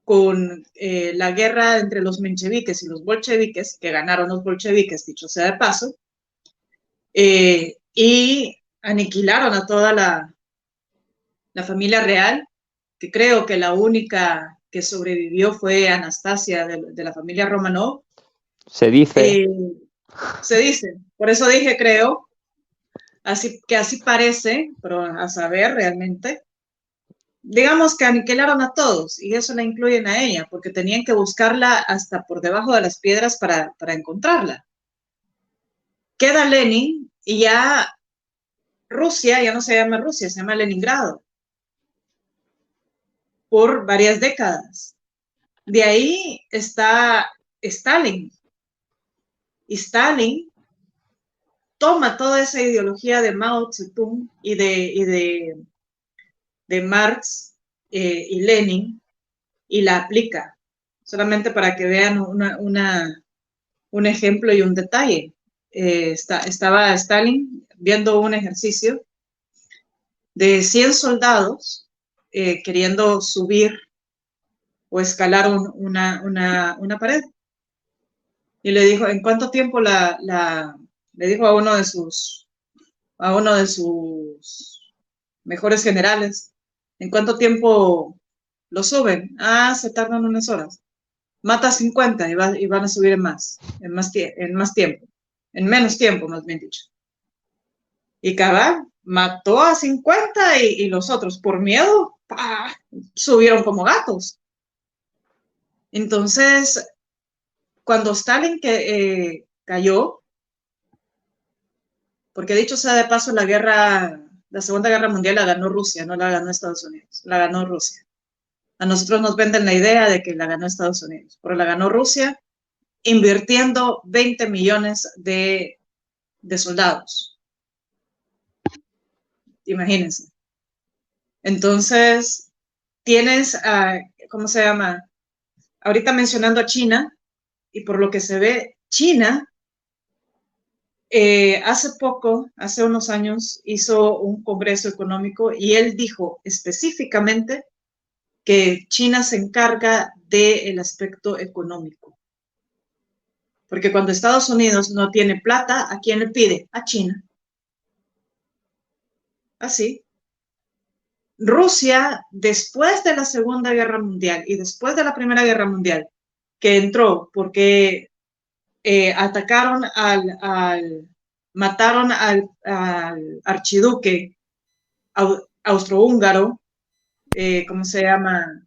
S3: con la guerra entre los mencheviques y los bolcheviques, que ganaron los bolcheviques, dicho sea de paso, y aniquilaron a toda la familia real, que creo que la única que sobrevivió fue Anastasia de la familia Romanov.
S2: Se dice.
S3: Se dice, por eso dije creo, así parece, pero a saber realmente. digamos que aniquilaron a todos y eso la incluyen a ella, porque tenían que buscarla hasta por debajo de las piedras para encontrarla. Queda Lenin y ya Rusia ya no se llama Rusia, se llama Leningrado por varias décadas. De ahí está Stalin. Y Stalin toma toda esa ideología de Mao Zedong y de Marx y Lenin y la aplica, solamente para que vean un ejemplo y un detalle. Estaba Stalin viendo un ejercicio de 100 soldados queriendo subir o escalar una pared. Y le dijo, ¿en cuánto tiempo le dijo a uno de sus mejores generales, ¿en cuánto tiempo lo suben? Ah, se tardan unas horas. Mata 50 y van a subir en más tiempo, en menos tiempo, más bien dicho. Y cabal, mató a 50 y los otros, por miedo, ¡pah!, subieron como gatos. Entonces, cuando Stalin cayó, porque dicho sea de paso, la Segunda Guerra Mundial la ganó Rusia, no la ganó Estados Unidos, la ganó Rusia. A nosotros nos venden la idea de que la ganó Estados Unidos, pero la ganó Rusia invirtiendo 20 millones de soldados. Imagínense. Entonces, tienes, ¿cómo se llama? Ahorita mencionando a China, y por lo que se ve, China hace unos años, hizo un congreso económico y él dijo específicamente que China se encarga del aspecto económico. Porque cuando Estados Unidos no tiene plata, ¿a quién le pide? A China. Así. Rusia, después de la Segunda Guerra Mundial y después de la Primera Guerra Mundial, que entró porque atacaron mataron al archiduque austrohúngaro, ¿cómo se llama?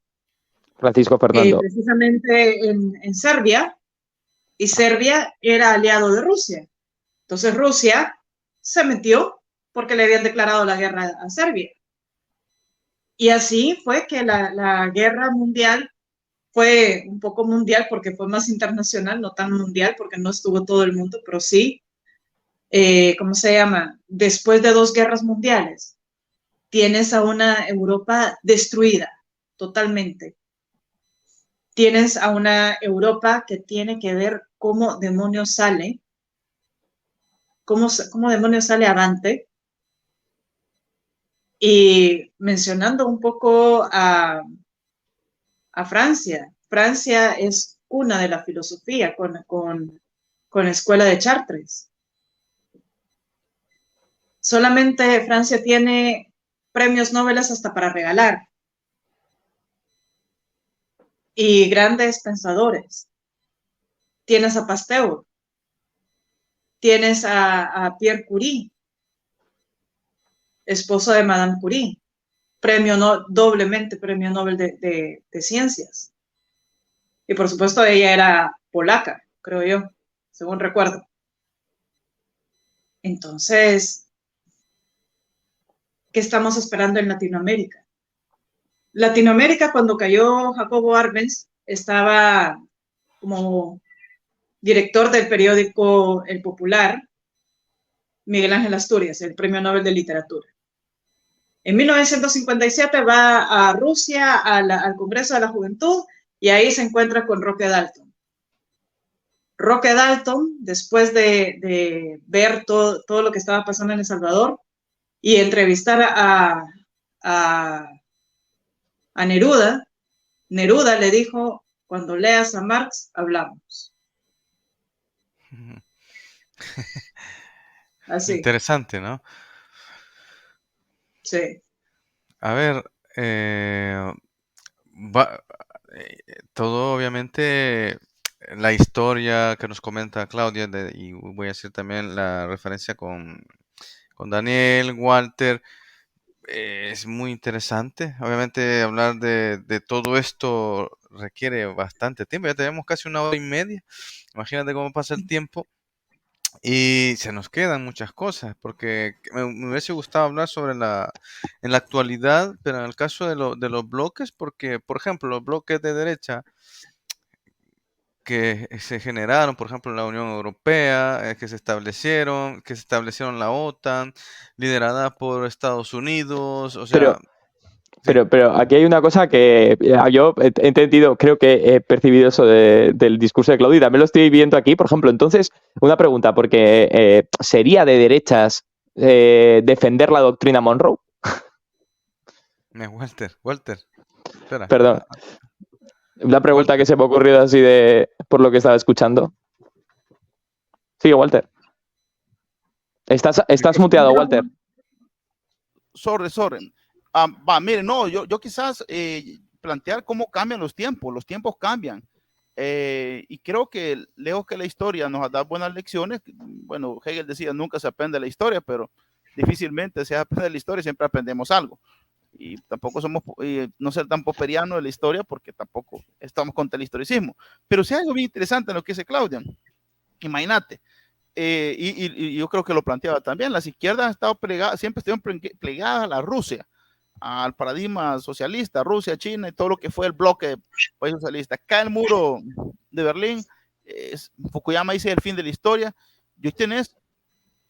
S2: Francisco Fernando.
S3: Precisamente en Serbia, y Serbia era aliado de Rusia. Entonces Rusia se metió porque le habían declarado la guerra a Serbia. Y así fue que la guerra mundial fue un poco mundial porque fue más internacional, no tan mundial porque no estuvo todo el mundo, pero sí, ¿cómo se llama? Después de 2 guerras mundiales, tienes a una Europa destruida totalmente. Tienes a una Europa que tiene que ver cómo demonios sale, cómo demonios sale avante. Y mencionando un poco a Francia, Francia es cuna de la filosofía con escuela de Chartres. Solamente Francia tiene premios Nobel hasta para regalar. Y grandes pensadores. Tienes a Pasteur. Tienes a Pierre Curie, esposo de Madame Curie. Doblemente premio Nobel de Ciencias. Y por supuesto ella era polaca, creo yo, según recuerdo. Entonces, ¿qué estamos esperando en Latinoamérica? Latinoamérica, cuando cayó Jacobo Arbenz, estaba como director del periódico El Popular, Miguel Ángel Asturias, el premio Nobel de Literatura. En 1957 va a Rusia, al Congreso de la Juventud, y ahí se encuentra con Roque Dalton. Roque Dalton, después de ver todo lo que estaba pasando en El Salvador y entrevistar a Neruda, Neruda le dijo, cuando leas a Marx, hablamos. Así.
S1: Interesante, ¿no?
S3: Sí.
S1: A ver, todo obviamente la historia que nos comenta Claudia, y voy a hacer también la referencia con Daniel, Walter, Es muy interesante. Obviamente hablar de todo esto requiere bastante tiempo. Ya tenemos casi 1 hora y media. Imagínate cómo pasa el tiempo. Y se nos quedan muchas cosas, porque me hubiese gustado hablar sobre en la actualidad, pero en el caso de los bloques, porque, por ejemplo, los bloques de derecha que se generaron, por ejemplo, en la Unión Europea, que se establecieron la OTAN, liderada por Estados Unidos, o sea,
S2: Pero,
S1: sí,
S2: pero aquí hay una cosa que yo he entendido, creo que he percibido eso del discurso de Claudia y también lo estoy viendo aquí. Por ejemplo, entonces, una pregunta, porque ¿sería de derechas defender la doctrina Monroe?
S1: Walter, espera,
S2: Perdón, la pregunta
S1: Walter,
S2: que se me ha ocurrido así por lo que estaba escuchando. Sigue, Walter. Estás muteado, Walter.
S5: Sorry. Miren, no, yo quizás plantear cómo cambian los tiempos cambian. Y creo que lejos que la historia nos da buenas lecciones. Bueno, Hegel decía, nunca se aprende la historia, pero difícilmente se aprende la historia, siempre aprendemos algo. Y tampoco somos, no ser tan popperiano de la historia, porque tampoco estamos contra el historicismo. Pero sí hay algo bien interesante en lo que dice Claudia. Imagínate, y yo creo que lo planteaba también, las izquierdas han estado siempre estuvieron plegadas a la Rusia, al paradigma socialista, Rusia, China y todo lo que fue el bloque país socialista. Cae el muro de Berlín, Fukuyama dice el fin de la historia, y hoy tenés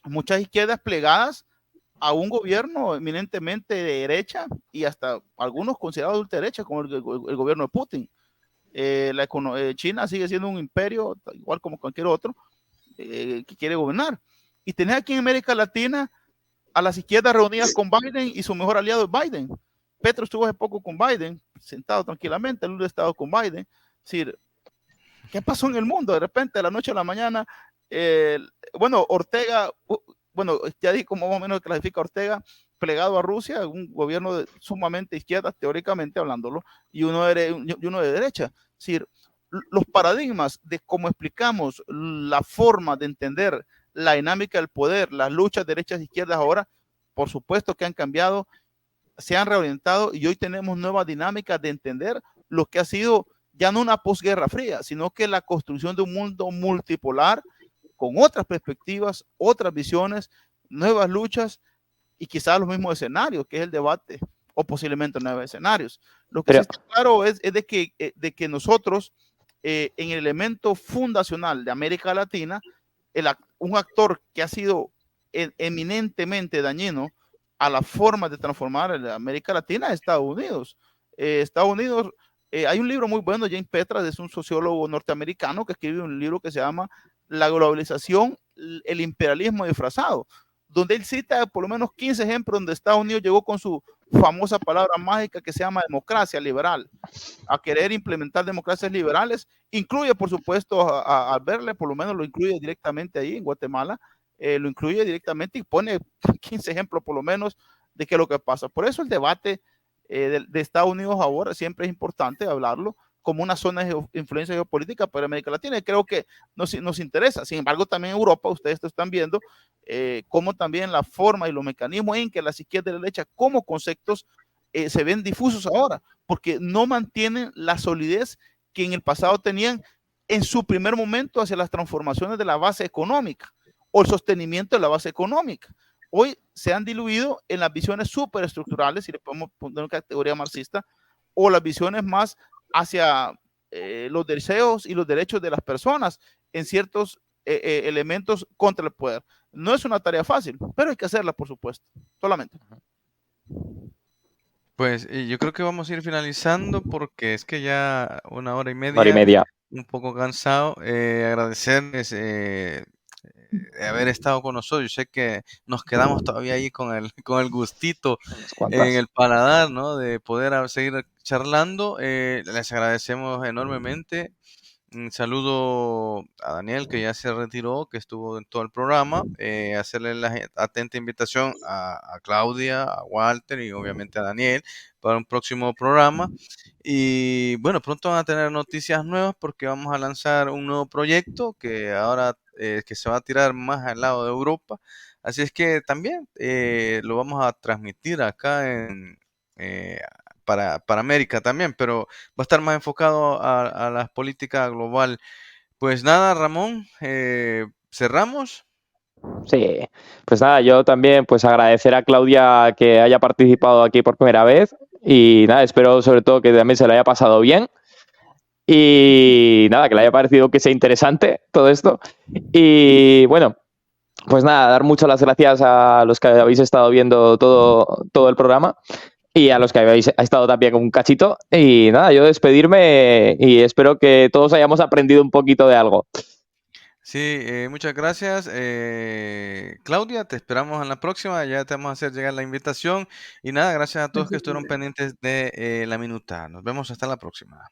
S5: muchas izquierdas plegadas a un gobierno eminentemente de derecha y hasta algunos considerados de ultraderecha, como el gobierno de Putin. China sigue siendo un imperio, igual como cualquier otro, que quiere gobernar. Y tenés aquí en América Latina a las izquierdas reunidas con Biden y su mejor aliado es Biden. Petro estuvo hace poco con Biden, sentado tranquilamente, Lula ha estado con Biden. Es decir, ¿qué pasó en el mundo? De repente, de la noche a la mañana, bueno, Ortega, bueno, ya di como más o menos clasifica Ortega, plegado a Rusia, un gobierno sumamente izquierda, teóricamente hablándolo, y uno de derecha. Es decir, los paradigmas de cómo explicamos la forma de entender la dinámica del poder, las luchas derechas e izquierdas ahora, por supuesto que han cambiado, se han reorientado y hoy tenemos nuevas dinámicas de entender lo que ha sido ya no una posguerra fría, sino que la construcción de un mundo multipolar con otras perspectivas, otras visiones, nuevas luchas y quizás los mismos escenarios, que es el debate, o posiblemente nuevos escenarios. Lo que sí está claro es de que nosotros, en el elemento fundacional de América Latina, un actor que ha sido eminentemente dañino a la forma de transformar a América Latina es Estados Unidos. Estados Unidos, hay un libro muy bueno, James Petras, es un sociólogo norteamericano que escribe un libro que se llama La globalización, el imperialismo disfrazado, donde él cita por lo menos 15 ejemplos donde Estados Unidos llegó con su famosa palabra mágica que se llama democracia liberal, a querer implementar democracias liberales, incluye por supuesto a Berle, por lo menos lo incluye directamente ahí en Guatemala, lo incluye directamente y pone 15 ejemplos por lo menos de qué es lo que pasa. Por eso el debate de Estados Unidos ahora siempre es importante hablarlo como una zona de influencia geopolítica para América Latina y creo que nos interesa. Sin embargo, también en Europa, ustedes están viendo cómo también la forma y los mecanismos en que la izquierda y la derecha como conceptos se ven difusos ahora, porque no mantienen la solidez que en el pasado tenían en su primer momento hacia las transformaciones de la base económica o el sostenimiento de la base económica. Hoy se han diluido en las visiones superestructurales, si le podemos poner una categoría marxista, o las visiones más hacia los deseos y los derechos de las personas en ciertos elementos contra el poder. No es una tarea fácil, pero hay que hacerla, por supuesto, solamente.
S1: Pues yo creo que vamos a ir finalizando porque es que ya 1 hora y
S2: Hora y
S1: media,
S2: media.
S1: un poco cansado. Agradecerles haber estado con nosotros. Yo sé que nos quedamos todavía ahí con el gustito en el paladar, ¿no? De poder seguir charlando. Les agradecemos enormemente. Un saludo a Daniel, que ya se retiró, que estuvo en todo el programa. Hacerle la atenta invitación a Claudia, a Walter y obviamente a Daniel para un próximo programa. Y bueno, pronto van a tener noticias nuevas porque vamos a lanzar un nuevo proyecto que ahora que se va a tirar más al lado de Europa. Así es que también lo vamos a transmitir acá para América también, pero va a estar más enfocado a la política global. Pues nada, Ramón, cerramos.
S2: Sí, pues nada, yo también pues agradecer a Claudia que haya participado aquí por primera vez y nada, espero sobre todo que también se lo haya pasado bien y nada, que le haya parecido que sea interesante todo esto y bueno, pues nada, dar muchas las gracias a los que habéis estado viendo todo el programa y a los que habéis estado también un cachito y nada, yo despedirme y espero que todos hayamos aprendido un poquito de algo.
S1: Sí, muchas gracias. Claudia, te esperamos en la próxima. Ya te vamos a hacer llegar la invitación. Y nada, gracias a todos que estuvieron pendientes de la minuta. Nos vemos hasta la próxima.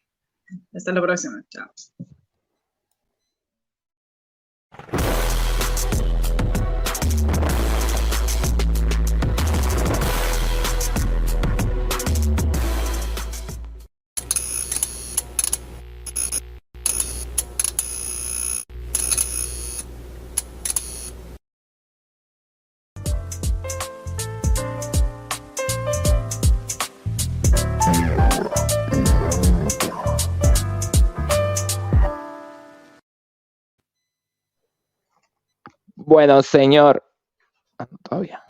S3: Hasta la próxima. Chao.
S2: Bueno, señor. Todavía.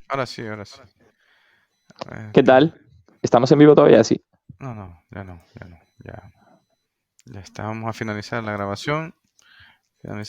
S1: Ahora sí, ahora sí.
S2: ¿Qué tal? ¿Estamos en vivo todavía? Sí.
S1: No, ya no. Ya está. Vamos a finalizar la grabación.